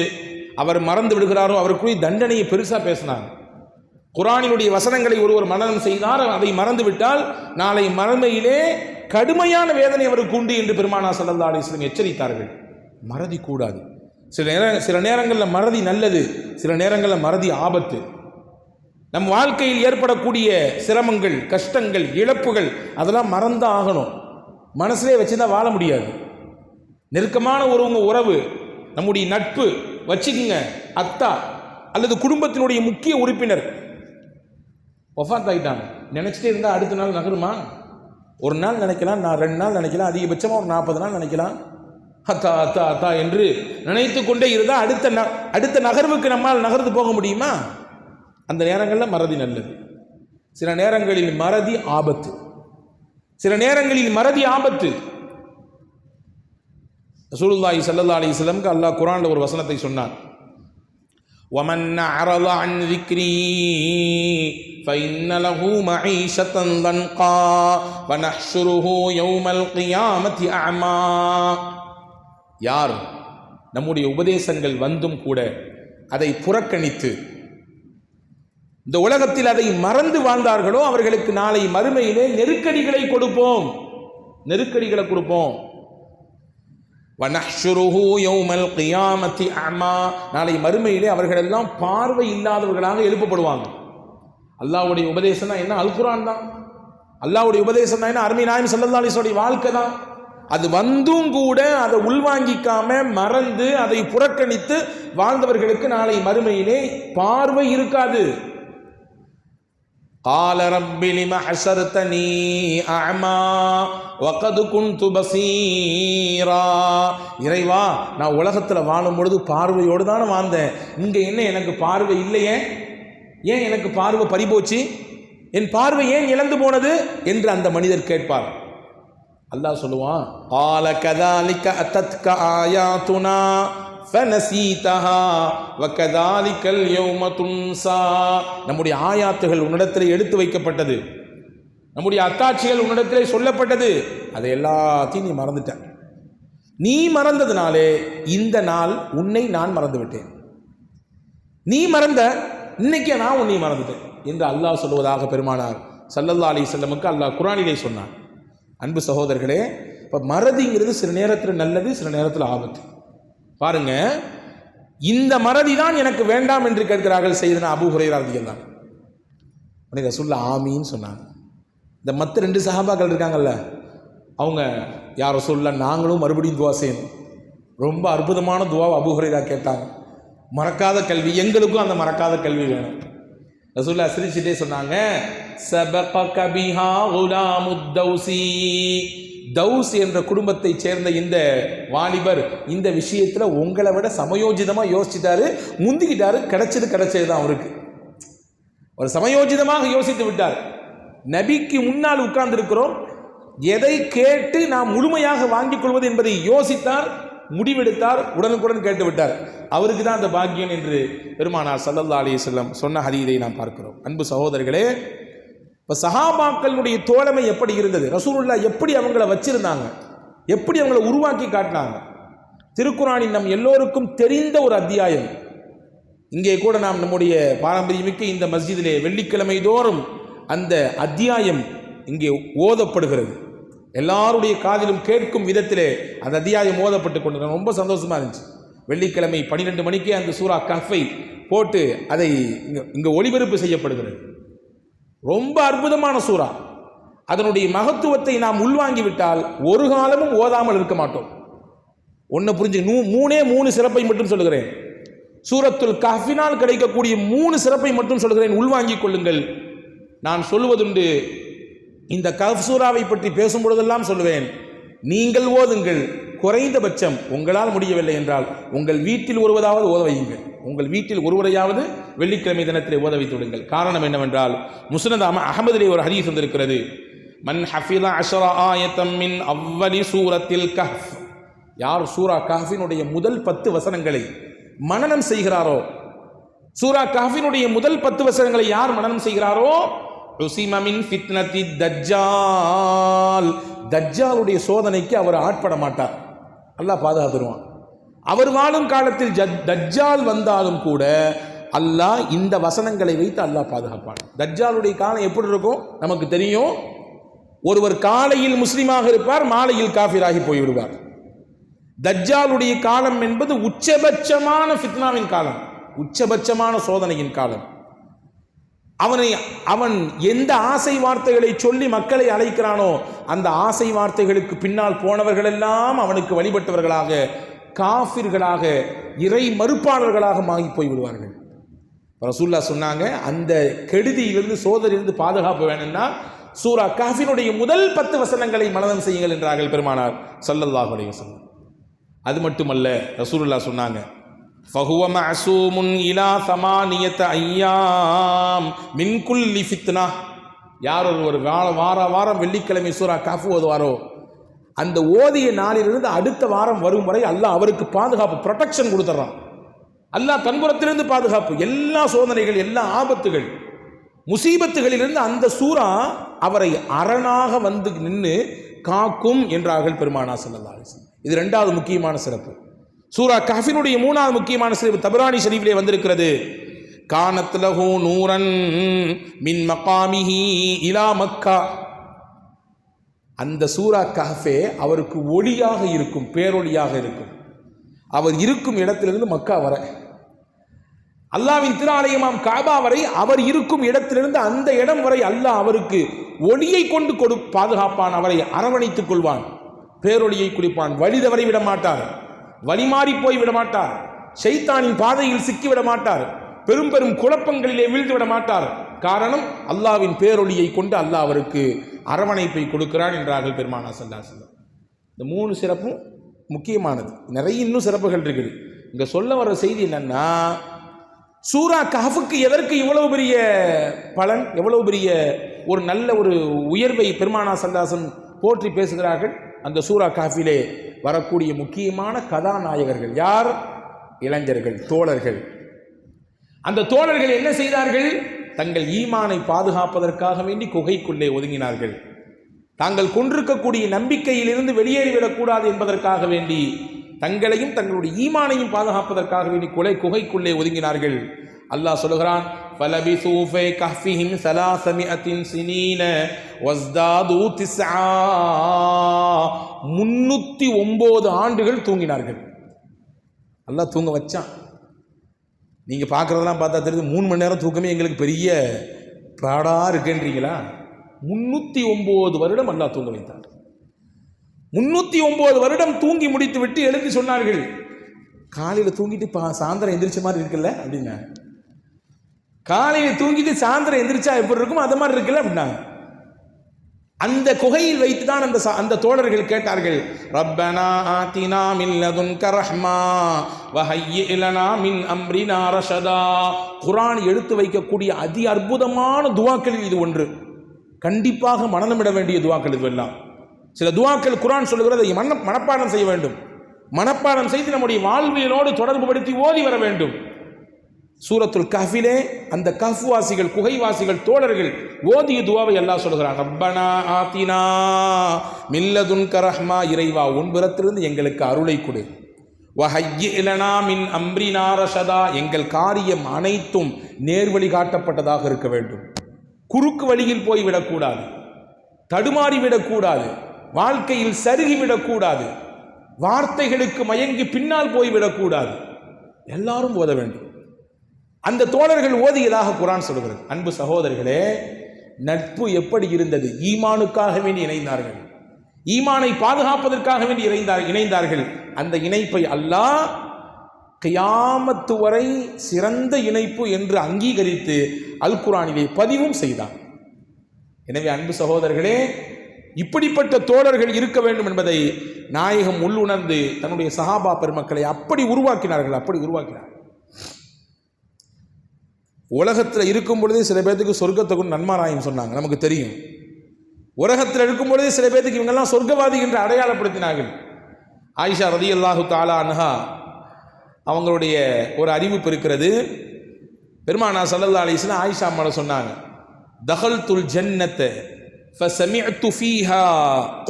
S1: அவர் மறந்து விடுகிறாரோ அவருக்குரிய தண்டனையை பெருசாக பேசினாங்க. குர்ஆனினுடைய வசனங்களை ஒருவர் மனனம் செய்தார், அதை மறந்து விட்டால் நாளை மறுமையிலே கடுமையான வேதனை அவருக்கு உண்டு என்று பெருமானார் ஸல்லல்லாஹு அலைஹி வஸல்லம் எச்சரித்தார்கள். மறதி கூடாது. சில நேரங்களில் மறதி நல்லது, சில நேரங்களில் மறதி ஆபத்து. நம் வாழ்க்கையில் ஏற்படக்கூடிய சிரமங்கள், கஷ்டங்கள், இழப்புகள் அதெல்லாம் மறந்தான் ஆகணும். மனசுலே வச்சுதான் வாழ முடியாது. நெருக்கமான ஒருவங்க உறவு, நம்முடைய நட்பு வச்சுக்குங்க, அத்தா அல்லது குடும்பத்தினுடைய முக்கிய உறுப்பினர் வஃபாத் ஆகிட்டாங்க, நினச்சிட்டே இருந்தால் அடுத்த நாள் நகருமா? ஒரு நாள் நினைக்கலாம், நான் 2 நாள் நினைக்கலாம், அதிகபட்சமாக ஒரு 40 நாள் நினைக்கலாம். அத்தா அத்தா அத்தா என்று நினைத்து கொண்டே இருந்தால் அடுத்த நகர்வுக்கு நம்மால் நகர்ந்து போக முடியுமா? அந்த நேரங்களில் மறதி நல்லது. சில நேரங்களில் மறதி ஆபத்து, சில நேரங்களில் மறதி ஆபத்து. ரசூலுல்லாஹி ஸல்லல்லாஹு அலைஹி வஸல்லம் அல்லாஹ் குர்ஆன்ல ஒரு வசனத்தை சொன்னான், وَمَنْ أَعْرَضَ عَنْ ذِكْرِي فَإِنَّ لَهُ مَعِيشَةً ضَنْكًا وَنَحْشُرُهُ يَوْمَ الْقِيَامَةِ أَعْمَى. யார் நம்முடைய உபதேசங்கள் வந்தும் கூட அதை புறக்கணித்து இந்த உலகத்தில் அதை மறந்து வாழ்ந்தார்களோ அவர்களுக்கு நாளை மறுமையிலே நெருக்கடிகளை கொடுப்போம். வனஹ்ஷுருஹு யௌமல் கியாமத்தி அமா. நாளை மறுமையிலே அவர்கள் எல்லாம் பார்வை இல்லாதவர்களாக எழுப்பப்படுவாங்க. அல்லாஹ்வுடைய உபதேசம் தான் என்ன? அல் குர்ஆன் தான். அல்லாஹ்வுடைய உபதேசம் தான் என்ன? அருமை நாயகம் ஸல்லல்லாஹு அலைஹி வஸல்லம் வாழ்க்கை தான். அது வந்தும் கூட அதை உள்வாங்கிக்காம மறந்து அதை புறக்கணித்து வாழ்ந்தவர்களுக்கு நாளை மறுமையிலே பார்வை இருக்காது. قال رب لم حشرتني أعمى وقد كنت بصيرا. இறைவா, நான் உலகத்தில் வாழும் பொழுது பார்வையோடு தானே வாழ்ந்தேன், இங்கே என்ன எனக்கு பார்வை இல்லையே, ஏன் எனக்கு பார்வை பறிபோச்சு, என் பார்வை ஏன் இழந்து போனது என்று அந்த மனிதர் கேட்பார். அல்லாஹ் சொல்லுவான், قال كذلك أتتك آياتنا فنسيتها وكذلك اليوم تنسى. நம்முடைய ஆயாத்துகள் உன்னிடத்திலே எடுத்து வைக்கப்பட்டது, நம்முடைய அத்தாட்சிகள் உன்னிடத்திலே சொல்லப்பட்டது, அதை எல்லாத்தையும் நீ மறந்துட்ட. நீ மறந்ததுனாலே இந்த நாள் உன்னை நான் மறந்து விட்டேன். நீ மறந்த, இன்னைக்கே நான் உன்னை மறந்துட்டேன் என்று அல்லாஹ் சொல்லுவதாக பெருமானார் ஸல்லல்லாஹு அலைஹி வஸல்லமுக்கு அல்லாஹ் குர்ஆனிலே சொன்னான். அன்பு சகோதரர்களே, இப்போ மறதிங்கிறது சில நேரத்தில் நல்லது, சில நேரத்தில் ஆபத்து. பாருங்க, இந்த மறதி தான் எனக்கு வேண்டாம் என்று கேட்கிறார்கள் சையதுனா அபூ ஹுரைரா ரலியல்லாஹு அன்ஹு. ரசூலுல்லாஹ் ஆமீன் சொன்னாங்க. இந்த மற்ற 2 சஹாபாக்கள் இருக்காங்கல்ல, அவங்க யார் ரசூலுல்லாஹ் நாங்களும் மறுபடியும் துவா செய்யணும். ரொம்ப அற்புதமான துவாவை அபூ ஹுரைரா கேட்டாங்க. மறக்காத கல்வி, எங்களுக்கும் அந்த மறக்காத கல்வி வேணும். ரசூலுல்லாஹ் சிரிச்சிட்டே சொன்னாங்க, சபக பிஹா குலாமுத் தௌசி. தௌஸ் என்ற குடும்பத்தை சேர்ந்த இந்த வாலிபர் இந்த விஷயத்துல உங்களை விட சமயோஜிதமா யோசிச்சிட்டாரு, முந்திக்கிட்டாரு, கிடைச்சது தான் அவருக்கு. ஒரு சமயோஜிதமாக யோசித்து விட்டார். நபிக்கு முன்னால் உட்கார்ந்து இருக்கிறோம், எதை கேட்டு நாம் முழுமையாக வாங்கிக் கொள்வது என்பதை யோசித்தார், முடிவெடுத்தார், உடனுக்குடன் கேட்டு விட்டார். அவருக்கு தான் அந்த பாக்கியம் என்று பெருமானார் ஸல்லல்லாஹு அலைஹி வஸல்லம் சொன்ன ஹதீஸை நாம் பார்க்கிறோம். அன்பு சகோதரர்களே, இப்போ சஹாபாக்களுடைய தோழமை எப்படி இருந்தது, ரசூலுல்லாஹ் எப்படி அவங்கள வச்சிருந்தாங்க, எப்படி அவங்கள உருவாக்கி காட்டினாங்க. திருக்குர்ஆனின் நம் எல்லோருக்கும் தெரிந்த ஒரு அத்தியாயம். இங்கே கூட நாம் நம்முடைய பாரம்பரியமிக்க இந்த மஸ்ஜிதிலே வெள்ளிக்கிழமை தோறும் அந்த அத்தியாயம் இங்கே ஓதப்படுகிறது. எல்லாருடைய காதிலும் கேட்கும் விதத்திலே அந்த அத்தியாயம் ஓதப்பட்டு கொண்டு ரொம்ப சந்தோஷமா இருந்துச்சு. வெள்ளிக்கிழமை 12 மணிக்கே அந்த சூரா கஹ்ஃபை போட்டு அதை இங்கே ஒளிபரப்பு செய்யப்படுகிறது. ரொம்ப அற்புதமான சூரா. அதனுடைய மகத்துவத்தை நாம் உள்வாங்கிவிட்டால் ஒரு காலமும் ஓதாமல் இருக்க மாட்டோம். ஒன்று புரிஞ்சு, 3 சிறப்பை மட்டும் சொல்லுகிறேன். சூரத்துல் கஹ்ஃபினால் கிடைக்கக்கூடிய 3 சிறப்பை மட்டும் சொல்லுகிறேன், உள்வாங்கிக் கொள்ளுங்கள். நான் சொல்வதுண்டு, இந்த கஹ்ஃப் சூராவை பற்றி பேசும் பொழுதெல்லாம் சொல்லுவேன், நீங்கள் ஓதுங்கள், குறைந்தபட்சம் உங்களால் முடியவில்லை என்றால் உங்கள் வீட்டில் ஒருவராவது ஓத வையுங்கள். உங்கள் வீட்டில் ஒருவரையாவது வெள்ளிக்கிழமை தினத்திலே ஓத வைத்து விடுங்கள். காரணம் என்னவென்றால், முஸ்னத் அஹமதிலே ஒரு ஹதீஸ் வந்திருக்கிறது, மன் ஹஃபில 10 ஆயத்தம் மின் அவ்வலி சூரத்தில் கஹ்ஃப். யார் சூரா கஹ்ஃபினுடைய முதல் 10 வசனங்களை மனனம் செய்கிறாரோ, சூரா கஹ்ஃபினுடைய முதல் 10 வசனங்களை யார் மனனம் செய்கிறாரோ, உஸிம மின் ஃபித்னத்தி தஜ்ஜால். தஜ்ஜாலுடைய சோதனைக்கு அவர் ஆட்பட மாட்டார், அல்லாஹ் பாதுகாத்துருவான். அவர் வாழும் காலத்தில் தஜ்ஜால் வந்தாலும் கூட அல்லாஹ் இந்த வசனங்களை வைத்து அல்லாஹ் பாதுகாப்பான். தஜ்ஜாலுடைய காலம் எப்படி இருக்கும் நமக்கு தெரியும். ஒருவர் காலையில் முஸ்லிமாக இருப்பார், மாலையில் காஃபிராகி போய்விடுவார். தஜ்ஜாலுடைய காலம் என்பது உச்சபட்சமான ஃபித்னாவின் காலம், உச்சபட்சமான சோதனையின் காலம். அவன் எந்த ஆசை வார்த்தைகளை சொல்லி மக்களை அழைக்கிறானோ அந்த ஆசை வார்த்தைகளுக்கு பின்னால் போனவர்கள் எல்லாம் அவனுக்கு வழிபட்டவர்களாக, காஃபிர்களாக, இறை மறுப்பாளர்களாக மாறி போய்விடுவார்கள். ரசூலுல்லாஹ் சொன்னாங்க, அந்த கெடுதியிலிருந்து, சோதனையிலிருந்து பாதுகாப்பு வேணும்னா சூரா கஹ்ஃபினுடைய முதல் 10 வசனங்களை மனனம் செய்யுங்கள் என்றார்கள் பெருமானார் ஸல்லல்லாஹு அலைஹி வஸல்லம். அது மட்டுமல்ல, ரசூலுல்லாஹ் சொன்னாங்க, ஃபஹுவ மஅசூமுன் இலா 8 ஐயாம் மின் குல்லி ஃபித்னா. யார் ஒரு வாரம் வெள்ளிக்கிழமை சூரா கஹ்ஃப் ஓதுவாரோ, அந்த ஓதிய நாளிலிருந்து அடுத்த வாரம் வரும் வரை அல்லாஹ் அவருக்கு பாதுகாப்பு, ப்ரொடெக்ஷன் கொடுத்துட்றான். அல்லாஹ் தன்புறத்திலிருந்து பாதுகாப்பு, எல்லா சோதனைகள், எல்லா ஆபத்துகள், முசீபத்துகளிலிருந்து அந்த சூரா அவரை அரணாக வந்து நின்று காக்கும் என்றார்கள் பெருமானார் ஸல்லல்லாஹு அலைஹி வஸல்லம். இது 2வது முக்கியமான சிறப்பு. சூரா கஹ்ஃபினுடைய 3வது முக்கியமான சிறப்பு தபரானி ஷரீஃபிலே வந்திருக்கிறது, கானத் லஹு நூரன் மின் மகாமிஹி இலா மக்கா. அந்த சூரா கஹ்ஃபே அவருக்கு ஒளியாக இருக்கும், பேரொளியாக இருக்கும். அவர் இருக்கும் இடத்திலிருந்து மக்கா வரை, அல்லாஹ்வின் திரு காபா வரை, அவர் இருக்கும் இடத்திலிருந்து அந்த இடம் வரை அல்லாஹ் அவருக்கு ஒளியை கொண்டு பாதுகாப்பான், அவரை அரவணைத்துக் கொள்வான். பேரொளியை குடிப்பான். வழி தவறி விட மாட்டார், வழிமாறி போய் விட மாட்டார், ஷைத்தானின் பாதையில் சிக்கிவிட மாட்டார், பெரும் பெரும் குழப்பங்களிலே வீழ்ந்து விட மாட்டார். காரணம், அல்லாவின் பேரொளியை கொண்டு அல்லாஹ் அவருக்கு அரவணைப்பை கொடுக்கிறான் என்றார்கள் பெருமானார் ஸல்லல்லாஹு அலைஹி வஸல்லம். இந்த 3 சிறப்பும் முக்கியமானது. நிறைய இன்னும் சிறப்புகள் இருக்குது. இங்க சொல்ல வர செய்தி என்னன்னா, சூரா கஹ்ஃபுக்கு எதற்கு இவ்வளவு பெரிய பலன், எவ்வளவு பெரிய ஒரு நல்ல ஒரு உயர்வை பெருமானார் ஸல்லல்லாஹு அலைஹி வஸல்லம் போற்றி பேசுகிறார்கள். அந்த சூரா கஹ்ஃபிலே வரக்கூடிய முக்கியமான கதாநாயகர்கள் யார்? இளைஞர்கள், தோழர்கள். அந்த தோழர்கள் என்ன செய்தார்கள்? தங்கள் ஈமானை பாதுகாப்பதற்காக வேண்டி குகைக்குள்ளே ஒதுங்கினார்கள். தாங்கள் கொண்டிருக்கக்கூடிய நம்பிக்கையிலிருந்து வெளியேறிவிடக்கூடாது என்பதற்காக வேண்டி தங்களையும் தங்களுடைய ஈமானையும் பாதுகாப்பதற்காக வேண்டி குகைக்குள்ளே ஒதுங்கினார்கள். அல்லாஹ் சொல்லுகிறான், فَلَبِثُوا فِي كَهْفِهِمْ 300 سِنِينَ وَازْدَادُوا 9. 309 ஆண்டுகள் தூங்கினார்கள். அல்லாஹ் தூங்க வச்சான். நீங்கள் பார்க்குறதெல்லாம் பார்த்தா தெரியுது, 3 மணி நேரம் தூக்கமே எங்களுக்கு பெரிய பாடாக இருக்குன்றீங்களா? 309 வருடம் அல்லாஹ் தூங்க வைத்தார். 309 வருடம் தூங்கி முடித்து விட்டு எழுதி சொன்னார்கள், காலையில் தூங்கிட்டு சாயந்தரம் எந்திரிச்ச மாதிரி இருக்குல்ல அப்படின்னா. காலையில் தூங்கிட்டு சாயந்தரம் எந்திரிச்சா எப்படி இருக்கும் அது மாதிரி இருக்குல்ல அப்படின்னா. அந்த குகையில் வைத்து தான் அந்த தோழர்கள் கேட்டார்கள், ரப்பனா ஆத்தினா மின் லதுன்க ரஹ்மா வஹய்யி லனா மின் அம்ரினா ரஷதா. குர்ஆன் எடுத்து வைக்கக்கூடிய அதி அற்புதமான துஆக்களில் இது ஒன்று. கண்டிப்பாக மனனமிட வேண்டிய துஆக்கள் இதுவெல்லாம். சில துஆக்கள் குர்ஆன் சொல்லுகிறது மனப்பாடம் செய்ய வேண்டும். மனப்பாடம் செய்து நம்முடைய வாழ்வியலோடு தொடர்பு படுத்தி ஓதி வர வேண்டும். சூரத்துல் கஹ்ஃபிலே அந்த கஹ்ஃப்வாசிகள், குகைவாசிகள், தோழர்கள் ஓதிய துஆவை அல்லாஹ் சொல்கிறான், ரப்பனா ஆத்தினா மின் லதுன்க ரஹ்மா, இறைவா உன்பிடத்திலிருந்து எங்களுக்கு அருளை கொடு, வஹய்யி லனா மின் அம்ரினா ரஷதா, எங்கள் காரியம் அனைத்தும் நேர்வழி காட்டப்பட்டதாக இருக்க வேண்டும். குறுக்கு வழியில் போய்விடக்கூடாது, தடுமாறிவிடக்கூடாது, வாழ்க்கையில் சருகிவிடக்கூடாது, வார்த்தைகளுக்கு மயங்கி பின்னால் போய்விடக்கூடாது, எல்லாரும் ஓத வேண்டும். அந்த தோழர்கள் ஓதியதாக குர்ஆன் சொல்கிறது. அன்பு சகோதரர்களே, நட்பு எப்படி இருந்தது? ஈமானுக்காக வேண்டி இணைந்தார்கள், ஈமானை பாதுகாப்பதற்காக வேண்டி இணைந்தார்கள். அந்த இணைப்பை அல்லாஹ் கியாமத்து வரை சிறந்த இணைப்பு என்று அங்கீகரித்து அல் குர்ஆனிலே பதிவும் செய்தார். எனவே அன்பு சகோதரர்களே, இப்படிப்பட்ட தோழர்கள் இருக்க வேண்டும் என்பதை நாயகம் உள்ளுணர்ந்து தன்னுடைய சஹாபா பெருமக்களை அப்படி உருவாக்கினார்கள். உலகத்தில் இருக்கும் பொழுதே சில பேர்த்துக்கு சொர்க்கத்தை கொண்டு நன்மாராயம் சொன்னாங்க, நமக்கு தெரியும். உலகத்தில் இருக்கும் பொழுதே சில பேர்த்துக்கு இவங்கெல்லாம் சொர்க்கவாதி என்று அடையாளப்படுத்தினார்கள். ஆயிஷா ரலியல்லாஹு தஆலா அன்ஹா அவங்களுடைய ஒரு அறிவிப்பு இருக்கிறது. பெருமானார் ஸல்லல்லாஹு அலைஹி வஸல்லம் ஆயிஷா அம்மா சொன்னாங்க, தகல்துல் ஜன்னத ஃபஸமிஅது ஃபீஹா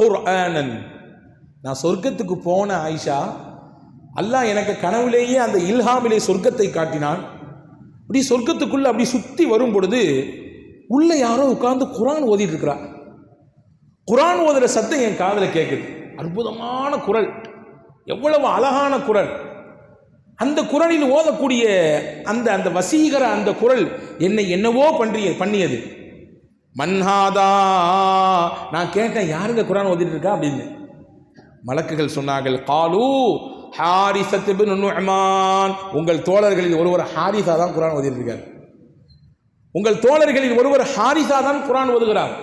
S1: குர்ஆனன். நான் சொர்க்கத்துக்கு போன ஆயிஷா, அல்லாஹ் எனக்கு கனவுலேயே அந்த இல்ஹாமிலே சொர்க்கத்தை காட்டினான். அப்படி சொர்க்கத்துக்குள்ள அப்படி சுற்றி வரும் பொழுது உள்ள யாரோ உட்கார்ந்து குர்ஆன் ஓதிட்டு இருக்கிறா. குர்ஆன் ஓதுற சத்தம் என் காதில் கேட்குது. அற்புதமான குரல், எவ்வளவு அழகான குரல். அந்த குரலில் ஓதக்கூடிய அந்த வசீகர அந்த குரல் என்னை என்னவோ பண்ணியது. மன்ஹாதா, நான் கேட்டேன், யாருங்க குர்ஆன் ஓதிட்டு இருக்கா அப்படின்னு. மலக்குகள் சொன்னார்கள், காலு ஹாரிஸத் இப்னு நுஅமான், உங்கள் தோழர்களில் ஒருவர் ஹாரிஸா தான் குர்ஆன் ஓதிட்டு இருக்கார். உங்கள் தோழர்களில் ஒருவர் ஹாரிஸா தான் குர்ஆன் ஓதுகிறார்.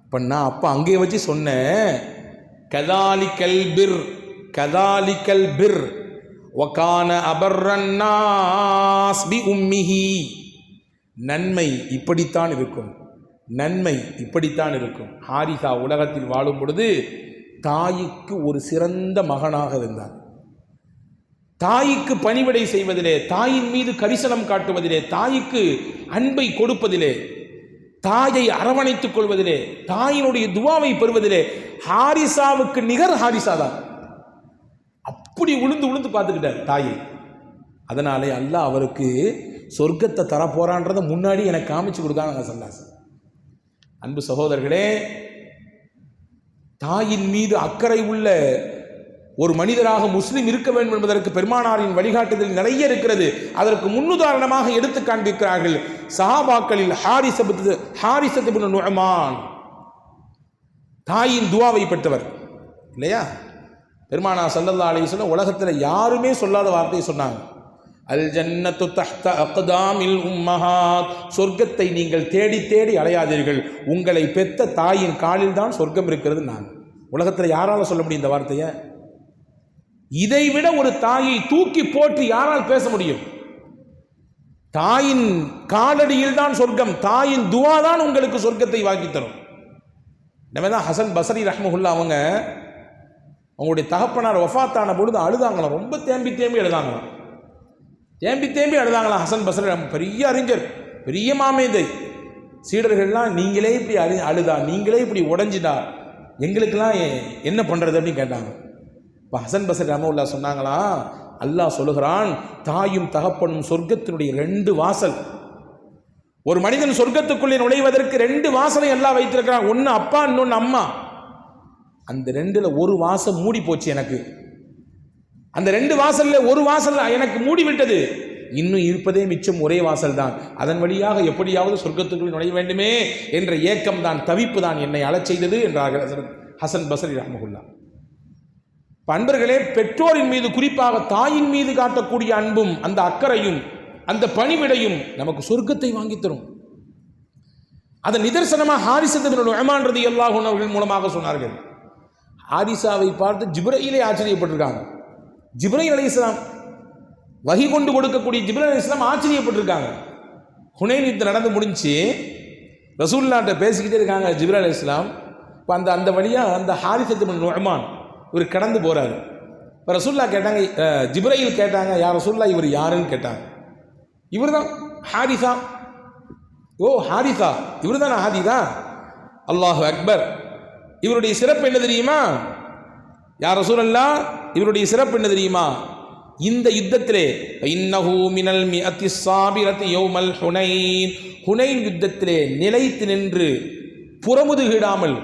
S1: இப்போ நான் அப்போ அங்கேயே வச்சு சொன்னேன், கதாலிக்கல் பிர் வகான அபர்ரன் நாஸ் பி உம்மிஹி. நன்மை இப்படித்தான் இருக்கும். ஹாரிஸா உலகத்தில் வாழும் பொழுது தாய்க்கு ஒரு சிறந்த மகனாக இருந்தார். தாய்க்கு பணிவிடை செய்வதிலே, தாயின் மீது கரிசனம் காட்டுவதிலே, தாய்க்கு அன்பை கொடுப்பதிலே, தாயை அரவணைத்துக் கொள்வதிலே, தாயினுடைய துவாவை பெறுவதிலே ஹாரிசாவுக்கு நிகர் ஹாரிசா தான். அப்படி உளுந்து பார்த்துக்கிட்டார் தாயை. அதனாலே அல்லாஹ் அவருக்கு சொர்க்கத்தை தரப்போறான்றதை முன்னாடி எனக்கு காமிச்சு கொடுத்தாங்க சல்லாஸ். அன்பு சகோதரர்களே, தாயின் மீது அக்கறை உள்ள ஒரு மனிதராக முஸ்லிம் இருக்க வேண்டும் என்பதற்கு பெருமானாரின் வழிகாட்டுதல் நிறைய இருக்கிறது. அதற்கு முன்னுதாரணமாக எடுத்து காண்பிக்கிறார்கள் சஹாபாக்களில் ஹாரிஸத் இப்னு நுஅமான். தாயின் துவாவை பெற்றவர். இல்லையா? பெருமானா ஸல்லல்லாஹு அலைஹி வஸல்லம் உலகத்தில் யாருமே சொல்லாத வார்த்தையை சொன்னாங்க. அல் ஜன்னத்து தஹ்த அக்தாமில் உம்மஹாத். சொர்க்கத்தை நீங்கள் தேடி தேடி அலையாதீர்கள், உங்களை பெத்த தாயின் காலில் தான் சொர்க்கம் இருக்கிறது. நான் உலகத்தில் யாரால் சொல்ல முடியும் இந்த வார்த்தையை? இதைவிட ஒரு தாயை தூக்கி போட்டு யாரால் பேச முடியும்? தாயின் காலடியில் தான் சொர்க்கம், தாயின் துவா தான் உங்களுக்கு சொர்க்கத்தை வாக்கி தரும். நம்ம தான் ஹசன் பஸ்ரி ரஹ்மஹுல்லா அவங்களுடைய தகப்பனார் வஃபாத்தான பொழுது அழுதாங்களாம். ரொம்ப தேம்பி தேம்பி அழுதாங்களாம். ஹசன் பஸ்ரி பெரிய அறிஞர், பெரிய மாமேதை. சீடர்கள்லாம் நீங்களே இப்படி அழுதா, நீங்களே இப்படி உடஞ்சிடா, எங்களுக்கெல்லாம் என்ன பண்ணுறது அப்படின்னு கேட்டாங்க. இப்போ ஹசன் பஸ்ரி ரஹ்மஹுல்லா சொன்னாங்களாம், அல்லாஹ் சொல்லுகிறான், தாயும் தகப்பனும் சொர்க்கத்தினுடைய 2 வாசல். ஒரு மனிதன் சொர்க்கத்துக்குள்ளே நுழைவதற்கு 2 வாசலை எல்லாம் வைத்திருக்கிறான். ஒன்று அப்பா, இன்னொன்று அம்மா. அந்த 2ல் ஒரு வாசல் மூடி போச்சு எனக்கு. அந்த 2 வாசல்ல ஒரு வாசல் எனக்கு மூடி விட்டது. இன்னும் இருப்பதே மிச்சம் ஒரே வாசல் தான். அதன் வழியாக எப்படியாவது சொர்க்கத்துக்குள் நுழைய வேண்டுமே என்ற ஏக்கம் தான், தவிப்பு தான் என்னை அழச் செய்தது என்றார்கள் ஹசன் பஸ்ரி ரஹ்மஹுல்லா. அன்பர்களே, பெற்றோரின் மீது, குறிப்பாக தாயின் மீது காட்டக்கூடிய அன்பும் அந்த அக்கறையும் அந்த பணிவிடையும் நமக்கு சொர்க்கத்தை வாங்கித் தரும். அதன் நிதர்சனமாக ஹாரிஸா பின் நுஅமான் ரலியல்லாஹு அன்ஹு அவர்கள் மூலமாக சொன்னார்கள். ஹாரிஸாவை பார்த்து ஜிப்ரீலே ஆச்சரியப்பட்டிருக்காங்க. ஜிப்ரீல் அலைஹிஸ்ஸலாம், வஹி கொண்டு கொடுக்கக்கூடிய ஜிப்ரீல் அலைஹிஸ்ஸலாம் ஆச்சரியப்பட்டிருக்காங்க. ஹுனைன் யுத்தம் நடந்து முடிஞ்சு ரசூலுல்லாஹ்ட்ட பேசிக்கிட்டே இருக்காங்க ஜிப்ரீல் அலைஹிஸ்ஸலாம். இப்போ அந்த வழியாக அந்த ஹாரிஸா பின் நுஅமான் இவர் கடந்து போகிறாரு. இப்போ ரசூலுல்லாஹ் கேட்டாங்க, ஜிப்ரீல் கேட்டாங்க, யா ரசூலுல்லாஹ் இவர் யாருன்னு கேட்டாங்க. இவர் தான் ஹாரிஸா. ஓ ஹாரிஸா, இவர் தான் ஹாரிஸா, அல்லாஹு அக்பர். இவருடைய சிறப்பு என்ன தெரியுமா? யா ரசூலல்லாஹ், இவருடைய சிறப்பு என்ன தெரியுமா? இந்த யுத்தத்திலே இன்னஹு மினல் மிஅத்தி ஸாபிரத்தி யௌமல் ஹுனைன், ஹுனைன் யுத்தத்திலே நிலைத்து நின்று புறமுதுகிடாமல்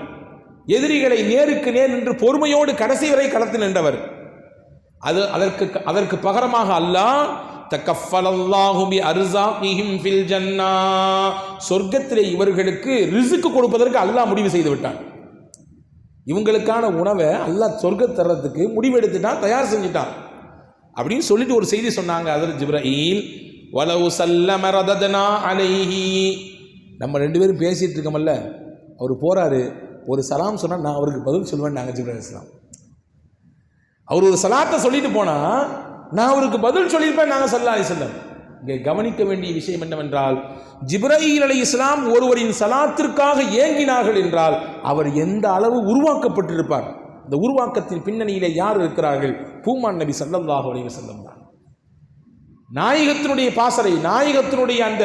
S1: எதிரிகளை நேருக்கு நேர் நின்று பொறுமையோடு கடைசி வரை களத்தில் நின்றவர். அதற்கு பகரமாக அல்லாஹ் தகஃபலல்லாஹு பி அர்ஸாகிஹிம் ஃபில் ஜன்னா, சொர்க்கத்திலே இவர்களுக்கு ரிஸ்க் கொடுப்பதற்கு அல்லாஹ் முடிவு செய்து விட்டான். இவங்களுக்கான உணவை அல்லாஹ் சொர்க்கத்தை தர்றதுக்கு முடிவெடுத்துட்டான், தயார் செஞ்சுட்டான் அப்படின்னு சொல்லிட்டு ஒரு செய்தி சொன்னாங்க. அதில் ஜிப்ரீல் வலவு சல்லம ரதத்னா அலைஹி, நம்ம 2 பேரும் பேசிட்டு இருக்கோம்ல, அவர் போறாரு, ஒரு சலாம் சொன்னா நான் அவருக்கு பதில் சொல்லுவேன். நாங்கள் ஜிப்ரீல் அலைஹிஸ்ஸலாம், அவர் ஒரு சலாத்தை சொல்லிட்டு போனா நான் அவருக்கு பதில் சொல்லியிருப்பேன். நாங்கள் ஸல்லல்லாஹு அலைஹி வஸல்லம். இங்கே கவனிக்க வேண்டிய விஷயம் என்னவென்றால், ஜிப்ரீல் அலைஹிஸ்ஸலாம் ஒருவரின் சலாத்திற்காக ஏங்கினார்கள் என்றால் அவர் எந்த அளவு உருவாக்கப்பட்டிருப்பார். இந்த உருவாக்கத்தின் பின்னணியிலே யார் இருக்கிறார்கள்? பூமான் நபி ஸல்லல்லாஹு அலைஹி வஸல்லம் தான். நாயகத்தினுடைய பாசறை, நாயகத்தினுடைய அந்த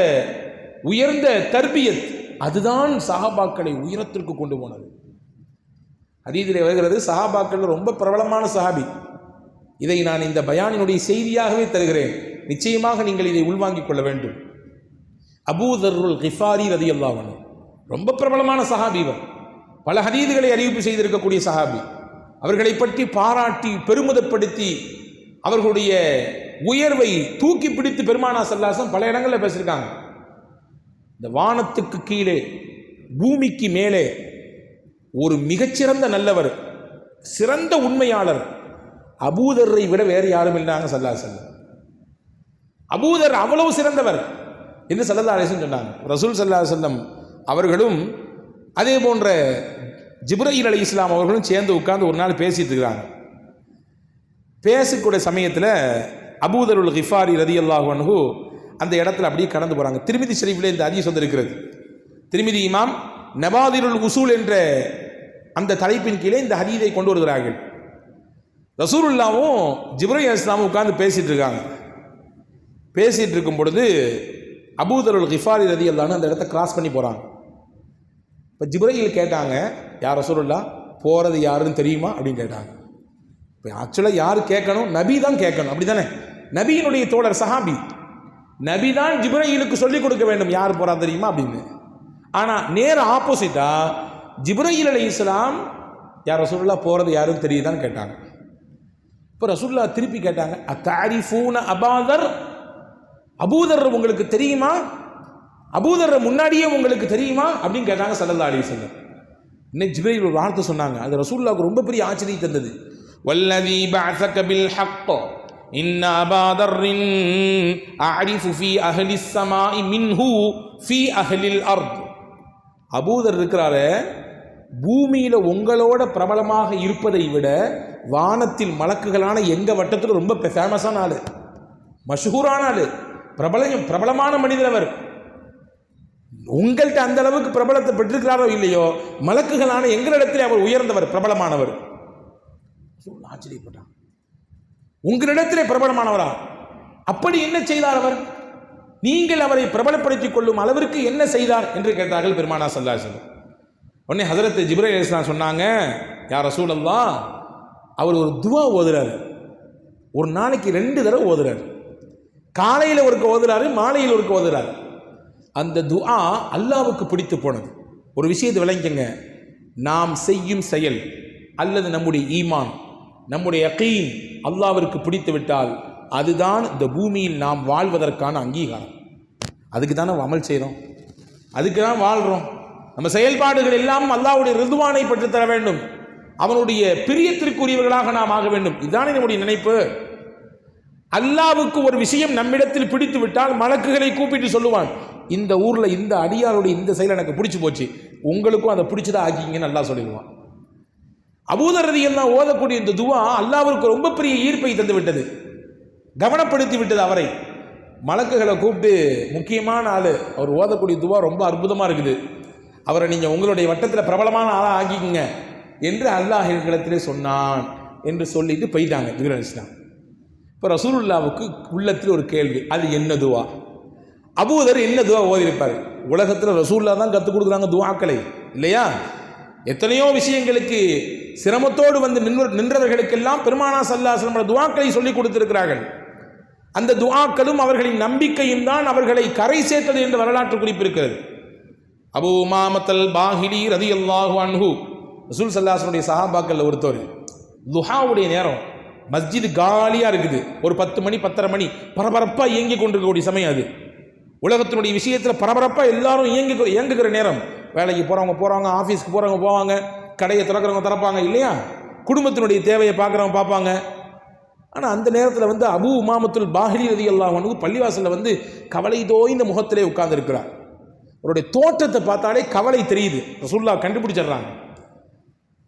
S1: உயர்ந்த தர்பியத், அதுதான் சஹாபாக்களை உயரத்திற்கு கொண்டு போனது. ஹதீஸிலே வருகிறது, சஹாபாக்கள் ரொம்ப பிரபலமான சஹாபி. இதை நான் இந்த பயானினுடைய செய்தியாகவே தருகிறேன், நிச்சயமாக நீங்கள் இதை உள்வாங்கிக் கொள்ள வேண்டும். அபூ தர்ருல் கிஃபாரி ரலியல்லாஹு அன்ஹு ரொம்ப பிரபலமான சஹாபி. இவர் பல ஹதீதுகளை அறிவிப்பு செய்திருக்கக்கூடிய சஹாபி. அவர்களை பற்றி பாராட்டி பெருமிதப்படுத்தி அவர்களுடைய உயர்வை தூக்கி பிடித்து பெருமானா ஸல்லல்லாஹு அலைஹி வஸல்லம் பல இடங்களில் பேசியிருக்காங்க. இந்த வானத்துக்கு கீழே பூமிக்கு மேலே ஒரு மிகச்சிறந்த நல்லவர், சிறந்த உண்மையாளர் அபூதர்ரை விட வேறு யாரும் இல்லைனாங்க ஸல்லல்லாஹு அலைஹி வஸல்லம். அபூதர் அவ்வளவு சிறந்தவர் என்று ஸல்லல்லாஹு அலைஹி வஸல்லம் சொன்னாங்க. ரசூல் ஸல்லல்லாஹு அலைஹி வஸல்லம் அவர்களும் அதே போன்ற ஜிப்ரீல் அலைஹிஸ்ஸலாம் அவர்களும் சேர்ந்து உட்கார்ந்து ஒரு நாள் பேசிட்டு இருக்கிறாங்க. பேசக்கூடிய சமயத்தில் அபூதருல் கிஃபாரி ரலியல்லாஹு அன்ஹு அந்த இடத்துல அப்படியே கடந்து போகிறாங்க. திர்மிதி ஷரீஃபில் இந்த ஹதீஸ் வந்திருக்கிறது. திர்மிதி இமாம் நவாதிருல் உசூல் என்ற அந்த தலைப்பின் கீழே இந்த ஹதீஸை கொண்டு வருகிறார்கள். ரசூலுல்லாவும் ஜிப்ரீல் அலைஹிஸ்ஸலாமும் உட்கார்ந்து பேசிட்டு இருக்காங்க. பேசிட்டு இருக்கும் பொழுது அபூதருல் கிஃபாரி ரலியல்லாஹு அன்ஹு அந்த இடத்த கிராஸ் பண்ணி போகிறாங்க. இப்போ ஜிப்ரீல் கேட்டாங்க, யார் ரசூலுல்லாஹ், போகிறது யாருன்னு தெரியுமா அப்படின்னு கேட்டாங்க. இப்போ ஆக்சுவலாக யார் கேட்கணும்? நபி தான் கேட்கணும், அப்படி தானே? நபியினுடைய தோழர் சஹாபி, நபி தான் ஜிப்ரீலுக்கு சொல்லிக் கொடுக்க வேண்டும் யார் போகிறா தெரியுமா அப்படின்னு. ஆனால் நேர ஆப்போசிட்டாக ஜிப்ரீல் அலைஹிஸ்ஸலாம் யார் ரசூலுல்லாஹ் போகிறது யாருன்னு தெரியுதான்னு கேட்டாங்க. இப்போ ரசூலுல்லாஹ் திருப்பி கேட்டாங்க, அத்தாரிஃபூன அபூதர், அபூதர் உங்களுக்கு தெரியுமா? அபூதர் முன்னாடியே உங்களுக்கு தெரியுமா அப்படின்னு கேட்டாங்க ஸல்லல்லாஹு அலைஹி வஸல்லம். இன்னைக்கு ஜிப்ரீல் ஒரு வார்த்தை சொன்னாங்க, அது ரசூலுல்லாஹ்வுக்கு ரொம்ப பெரிய ஆச்சரியம் தந்தது. வல்லதி பஅஸக பில் ஹக் இன்ன அபா தர்ரின் அஅரிஃபு ஃபீ அஹ்லிஸ் ஸமாஇ மின்ஹு ஃபீ அஹ்லில் அர்த். அபூதர் இருக்கிறாரே, பூமியில் உங்களோட பிரபலமாக இருப்பதை விட வானத்தில் மலக்குகளான எங்கள் வட்டத்தில் ரொம்ப ஃபேமஸான ஆள், மஷூரான ஆள், பிரபலமான மனிதர் அவர். உங்கள்கிட்ட அந்த அளவுக்கு பிரபலத்தை பெற்றிருக்கிறாரோ இல்லையோ, மலக்குகளான எங்களிடத்தில் அவர் உயர்ந்தவர், பிரபலமானவர். ஆச்சரியப்பட்டான், உங்களிடத்திலே பிரபலமானவரா? அப்படி என்ன செய்தார் அவர்? நீங்கள் அவரை பிரபலப்படுத்திக் கொள்ளும் அளவிற்கு என்ன செய்தார் என்று கேட்டார்கள் பெருமானார் ஸல்லல்லாஹு அலைஹி வஸல்லம். உடனே ஹஜரத் ஜிப்ரீல் அலைஹிஸ்ஸலாம் சொன்னாங்க, யா ரசூலல்லாஹ், அவர் ஒரு துவா ஓதுறாரு, ஒரு நாளைக்கு 2 தடவை ஓதுறாரு. காலையில் ஒருக்க ஓதுறாரு, மாலையில் ஒருக்க ஓதுறாரு. அந்த துஆ அல்லாஹ்வுக்கு பிடித்து போனது. ஒரு விஷயத்தை விளங்கிக்கங்க, நாம் செய்யும் செயல் அல்லது நம்முடைய ஈமான், நம்முடைய யகீன் அல்லாஹ்விற்கு பிடித்து விட்டால் அதுதான் இந்த பூமியில் நாம் வாழ்வதற்கான அங்கீகாரம். அதுக்கு தானே அமல் செய்கிறோம், அதுக்கு தான் வாழ்கிறோம். நம்ம செயல்பாடுகள் எல்லாம் அல்லாஹ்வுடைய ரிதுவானை பெற்றுத்தர வேண்டும், அவனுடைய பிரியத்திற்குரியவர்களாக நாம் ஆக வேண்டும். இதுதானே நம்முடைய நினைப்பு. அல்லாஹ்வுக்கு ஒரு விஷயம் நம்மிடத்தில் பிடித்து விட்டால் மலக்குகளை கூப்பிட்டு சொல்லுவான், இந்த ஊரில் இந்த அடியாருடைய இந்த செயல் எனக்கு பிடிச்சி போச்சு, உங்களுக்கும் அதை பிடிச்சதா ஆக்கிங்கன்னு அல்லாஹ் சொல்லிடுவான். அபூதர் ரலியல்லாஹு ஓதக்கூடிய இந்த துவா அல்லாஹ்விற்கு ரொம்ப பெரிய ஈர்ப்பை தந்து விட்டது, கவனப்படுத்தி விட்டது அவரை. மலக்குகளை கூப்பிட்டு, முக்கியமான ஆள், அவர் ஓதக்கூடிய துவா ரொம்ப அற்புதமாக இருக்குது, அவரை நீங்கள் உங்களுடைய வட்டத்தில் பிரபலமான ஆளாக ஆக்கிக்குங்க என்று அல்லாஹ் இடத்திலே சொன்னான் என்று சொல்லிட்டு போயிட்டாங்க ஜிப்ரீல் அலைஹிஸ்ஸலாம். இப்போ ரசூலுல்லாஹ்வுக்கு உள்ளத்தில் ஒரு கேள்வி, அது என்ன துவா? அபூதர் என்ன துவா ஓதிருப்பார்? உலகத்தில் ரசூலுல்லாஹ் தான் கற்றுக் கொடுக்குறாங்க துவாக்களை, இல்லையா? எத்தனையோ விஷயங்களுக்கு சிரமத்தோடு வந்து நின்றவர்களுக்கெல்லாம் பெருமானார் ஸல்லல்லாஹு அலைஹி வஸல்லம் துவாக்களை சொல்லிக் கொடுத்திருக்கிறார்கள். அந்த துஆக்களும் அவர்களின் நம்பிக்கையும் தான் அவர்களை கரை சேர்த்தது என்று வரலாற்று குறிப்பிருக்கிறது. அபூ உமாமத்தல் பாஹிலி ரலியல்லாஹு அன்ஹு, ரசூல் ஸல்லல்லாஹு அலைஹி வஸல்லம் சஹாபாக்கள் ஒருத்தர், துஹாவுடைய நேரம், மஸ்ஜித் காலியாக இருக்குது, ஒரு 10 மணி 10:30 மணி பரபரப்பாக இயங்கி கொண்டிருக்கக்கூடிய சமயம் அது. உலகத்தினுடைய விஷயத்தில் பரபரப்பாக எல்லாரும் இயங்குகிற நேரம். வேலைக்கு போகிறவங்க ஆஃபீஸ்க்கு போகிறவங்க போவாங்க, கடையை திறக்கிறவங்க திறப்பாங்க, இல்லையா? குடும்பத்தினுடைய தேவையை பார்க்குறவங்க பார்ப்பாங்க. ஆனால் அந்த நேரத்தில் வந்து அபூ உமாமத்துல் பாஹிலி ரலியல்லாஹு அன்ஹு பள்ளிவாசலில் வந்து கவலை தோய்ந்த முகத்திலே உட்கார்ந்துருக்கிறார். அவருடைய தோற்றத்தை பார்த்தாலே கவலை தெரியுது, ரசூலுல்லாஹ் கண்டுபிடிச்சிடுறாங்க.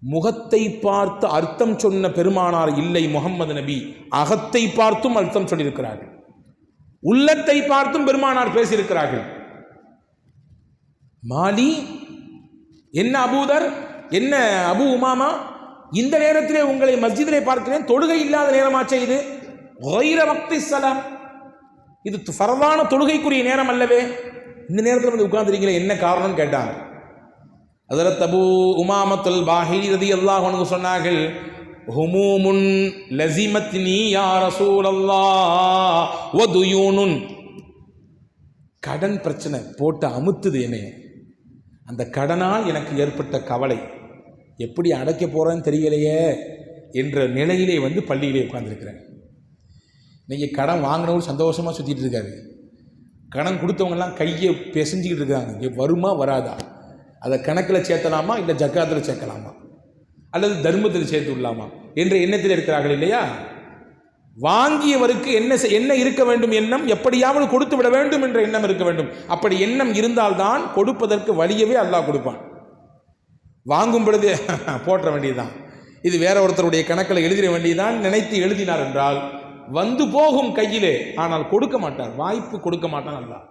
S1: முகத்தை பார்த்து அர்த்தம் சொன்ன பெருமானார் இல்லை முஹம்மது நபி, அகத்தை பார்த்தும் அர்த்தம் சொல்லியிருக்கிறார்கள், உள்ளத்தை பார்த்தும் பெருமானார் பேசியிருக்கிறார்கள். மாலி, என்ன அபூதர், என்ன அபூ உமாமா, இந்த நேரத்திலே உங்களை மஸ்ஜிதிலே பார்க்கிறேன், தொழுகை இல்லாத நேரமாச்சே இது, கைர வக்தி ஸலாம், இது ஃபர்தான தொழுகைக்குரிய நேரம் அல்லவே, இந்த நேரத்தில் வந்து உட்கார்ந்துருக்கீங்களே, என்ன காரணம்னு கேட்டாங்க. ஹஜ்ரத் அபூ உமாமத்துல் பாஹிலி ரலியல்லாஹு அன்ஹு சொன்னார்கள், ஹுமூமுன் லஸிமத்னி யா ரசூலல்லாஹ் வ துயூனுன், கடன் பிரச்சனை போட்டு அமுத்துது என்னைய, அந்த கடனால் எனக்கு ஏற்பட்ட கவலை, எப்படி அடைக்க போகிறேன்னு தெரியலையே என்ற நிலையிலே வந்து பள்ளியிலே உட்கார்ந்துருக்கிறேன். இன்றைக்கி கடன் வாங்கினவங்க சந்தோஷமாக சுற்றிட்டு இருக்காரு, கடன் கொடுத்தவங்கெல்லாம் கையை பிசைஞ்சிக்கிட்டு இருக்காங்க, வருமா வராதா, அதை கணக்கில் சேர்த்தலாமா இல்லை ஜக்காத்தில் சேர்க்கலாமா அல்லது தர்மத்தில் சேர்த்து விடலாமா என்ற எண்ணத்தில் இருக்கிறார்கள், இல்லையா? வாங்கியவருக்கு என்ன இருக்க வேண்டும் எண்ணம், எப்படியாவது கொடுத்து விட வேண்டும் என்ற எண்ணம் இருக்க வேண்டும். அப்படி எண்ணம் இருந்தால்தான் கொடுப்பதற்கு வழியவே அல்லாஹ் கொடுப்பான். வாங்கும் பொழுது போற்ற வேண்டியதுதான், இது வேற ஒருத்தருடைய கணக்கில் எழுதிட வேண்டியதான் நினைத்து எழுதினார் என்றால் வந்து போகும் கையிலே, ஆனால் கொடுக்க மாட்டார், வாய்ப்பு கொடுக்க மாட்டான் அல்லாஹ்.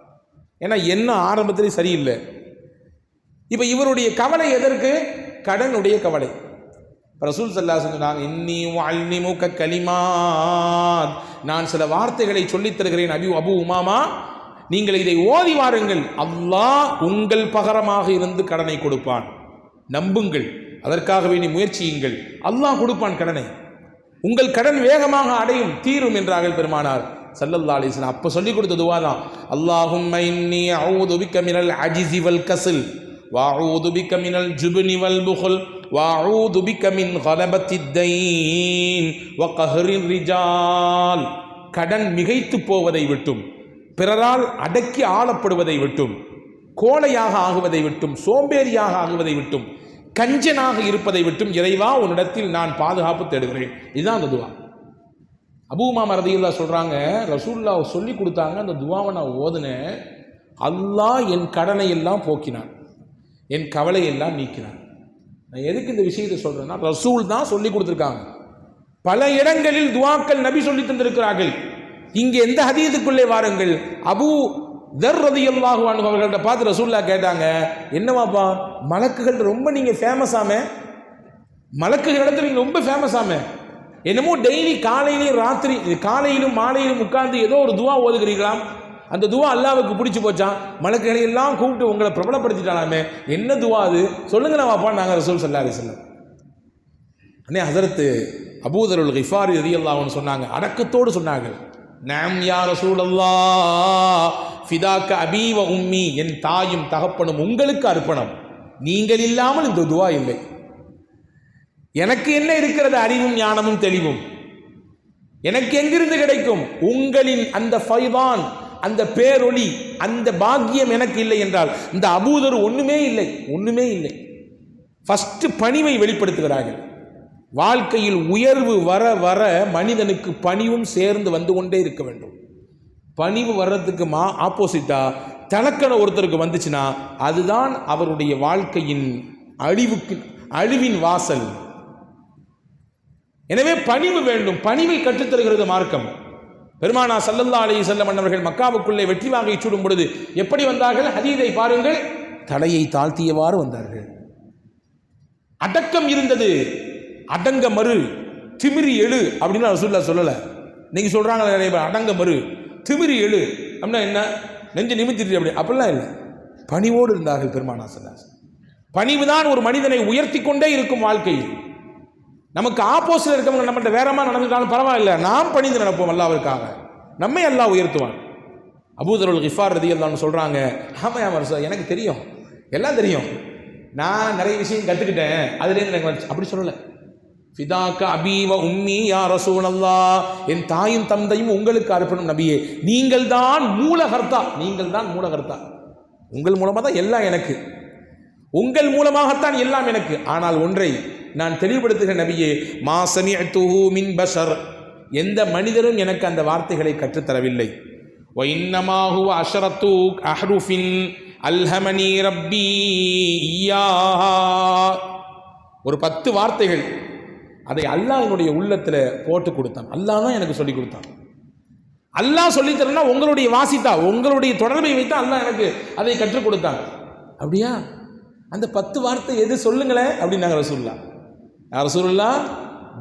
S1: ஏன்னா என்ன ஆரம்பத்திலே சரியில்லை. இப்போ இவருடைய கவலை எதற்கு? கடனுடைய கவலை. ரசூல் ஸல்லல்லாஹு அலைஹி வஸல்லம் சொன்னாங்க, இன்னி உஅல்லிமுக கலிமாத், நான் சில வார்த்தைகளை சொல்லித் தருகிறேன் அபூ உமாமா, நீங்கள் இதை ஓதி வாருங்கள், அல்லாஹ் உங்கள் பகரமாக இருந்து கடனை கொடுப்பான், நம்புங்கள், அதற்காக வேண்டி முயற்சியுங்கள், அல்லாஹ் கொடுப்பான் கடனை, உங்கள் கடன் வேகமாக அடையும், தீரும் என்றார்கள் பெருமானார் ஸல்லல்லாஹு அலைஹி வஸல்லம். அப்போ சொல்லிக் கொடுத்த துவா தான், அல்லாஹும்ம இன்னி அஊது பிக மினல் அஜ்ஸி வல் கஸ்ல் வஅஊது பிக மினல் ஜுப்னி வல் புக்ல் வஅஊது பிக மின் கலபத்தித் தைன் வ கஹ்ரிர் ரிஜால். கடன் மிகைத்து போவதை விட்டும், பிறரால் அடக்கி ஆளப்படுவதை விட்டும், கோழையாக ஆகுவதை விட்டும், சோம்பேறியாக ஆகுவதை விட்டும், கஞ்சனாக இருப்பதை விட்டும் இறைவா உன்னிடத்தில் நான் பாதுகாப்பு தேடுகிறேன். இதுதான் அந்த துவா. அபூ உமாமா ரலியல்லாஹு சொல்றாங்க, ரசூலுல்லாஹ் சொல்லி கொடுத்தாங்க, அந்த துவாவை நான் ஓதுனேன். அல்லாஹ் என் கடனை எல்லாம் போக்கினான், என் கவலை எல்லாம் நீக்கினான். நான் எதுக்கு இந்த விஷயத்தை சொல்றேன்னா, ரசூல் தான் சொல்லி கொடுத்துருக்காங்க. பல இடங்களில் துவாக்கள் நபி சொல்லி தந்திருக்கிறார்கள். இங்கே எந்த ஹதீஸுக்குள்ளே வாருங்கள், அபூ தர் ரலியல்லாஹு அன்ஹு அவர்கள்ட்ட பார்த்து ரசூலுல்லாஹ் கேட்டாங்க, என்னவாப்பா மலக்குகள் ரொம்ப நீங்க ஃபேமஸ் ஆமே, மலக்குகள் இடத்துல நீங்க ரொம்ப ஃபேமஸ் ஆமே, என்னமோ டெய்லி காலையிலும் ராத்திரி காலையிலும் மாலையிலும் உட்கார்ந்து ஏதோ ஒரு துவா ஓதுகிறீர்களாம், அந்த துவா அல்லாஹ்வுக்கு பிடிச்சி போச்சான், மலக்குகளை எல்லாம் கூப்பிட்டு உங்களை பிரபலப்படுத்திட்டாலாமே, என்ன துவா அது சொல்லுங்களா வாப்பா. நாங்கள் ரசூல் ஸல்லல்லாஹு அலைஹி வஸல்லம் அண்ணே ஹஸரத் அபூ தருல் கிஃபாரி ரலியல்லாஹு அன்ஹு சொன்னாங்க, அடக்கத்தோடு சொன்னார்கள், நாம் யா ரசூலல்லாஹ் ஃபிதாக்க அபீ வ உம்மி, என் தாயும் தகப்பனும் உங்களுக்கு அர்ப்பணம், நீங்கள் இல்லாமல் இந்த துவா இல்லை. எனக்கு என்ன இருக்கிறது, அறிவும் ஞானமும் தெளிவும் எனக்கு எங்கிருந்து கிடைக்கும்? உங்களின் அந்த ஃபைதான், அந்த பேரொளி, அந்த பாக்கியம் எனக்கு இல்லை என்றால் இந்த அபூதர் ஒண்ணுமே இல்லை, ஒண்ணுமே இல்லை. ஃபர்ஸ்ட் பணிவை வெளிப்படுத்துகிறார்கள். வாழ்க்கையில் உயர்வு வர வர மனிதனுக்கு பணிவும் சேர்ந்து வந்து கொண்டே இருக்க வேண்டும். பணிவு வர்றதுக்கு ஆப்போசிட்டா தலக்கண ஒருத்தருக்கு வந்துச்சுன்னா அதுதான் அவருடைய வாழ்க்கையின் அழிவின் வாசல். எனவே பணிவு வேண்டும். பணிவை கற்றுத்தருகிறது மார்க்கம். பெருமானா ஸல்லல்லாஹு அலைஹி வஸல்லம் அவர்கள் மக்காவுக்குள்ளே வெற்றி வாங்கை சூடும் பொழுது எப்படி வந்தார்கள்? ஹதீஸை பாருங்கள், தலையை தாழ்த்தியவாறு வந்தார்கள். அடக்கம் இருந்தது. அடங்க மறு திமிரி எழு அப்படின்னு ரசூலுல்லாஹ் சொல்லல. நீங்க சொல்றாங்க நிறைய பேர் அடங்க மறு திமிரி எழு அப்படின்னா என்ன, நெஞ்சு நிமித்திட்டு அப்படி, அப்படிலாம் இல்லை. பணிவோடு இருந்தார்கள் பெருமானா ஸல்லல்லாஹு அலைஹி வஸல்லம். பணிவுதான் ஒரு மனிதனை உயர்த்தி கொண்டே இருக்கும் வாழ்க்கையில். நமக்கு ஆப்போசிட் இருக்கவங்க நம்மகிட்ட வேறமா நடந்துட்டாலும் பரவாயில்ல, நாம் பணிந்து நடப்போம் அல்லாஹ்வுக்காக, நம்மை அல்லாஹ் உயர்த்துவான். அபூ தருல் கிஃபார் ரலியல்லாஹு அன்ஹு சொல்றாங்க, ஆமா ரசூல் எனக்கு தெரியும், எல்லாம் தெரியும், நான் நிறைய விஷயம் கற்றுக்கிட்டேன், அதுலேருந்து எனக்கு வந்துச்சு. அப்படி சொல்லலை. ஃபிதாக்க அபீ வ உம்மி யா ரசூலல்லாஹ், என் தாயும் தந்தையும் உங்களுக்கு அர்ப்பணம் நபியே, நீங்கள் தான் மூலகர்த்தா, நீங்கள் தான் மூலகர்த்தா, உங்கள் மூலமாக தான் எல்லாம் எனக்கு, உங்கள் மூலமாகத்தான் எல்லாம் எனக்கு. ஆனால் ஒன்றை நான் தெளிவுபடுத்துகிற நபியே, மா சமிஅத்துஹு மின் பஷர், எந்த மனிதரும் எனக்கு அந்த வார்த்தைகளை கற்றுத்தரவில்லை. வ இன்னமா ஹுவ அஷரத்து அஹ்ருஃபின் அல்ஹமனி ரப்பி இய்யாஹா, ஒரு 10 வார்த்தைகள், அதை அல்லாஹ் என்னுடைய உள்ளத்தில் போட்டு கொடுத்தான். அல்லாஹ் தான் எனக்கு சொல்லி கொடுத்தான். அல்லாஹ் சொல்லி தரனா உங்களுடைய வாசித்தா, உங்களுடைய தொடர்பை வைத்தா அல்லாஹ் எனக்கு அதை கற்றுக் கொடுத்தான். அப்படியா? அந்த 10 வார்த்தை எது சொல்லுங்களேன் அப்படின்னாங்க ரசூலுல்லாஹ். ரசூலுல்லாஹ்,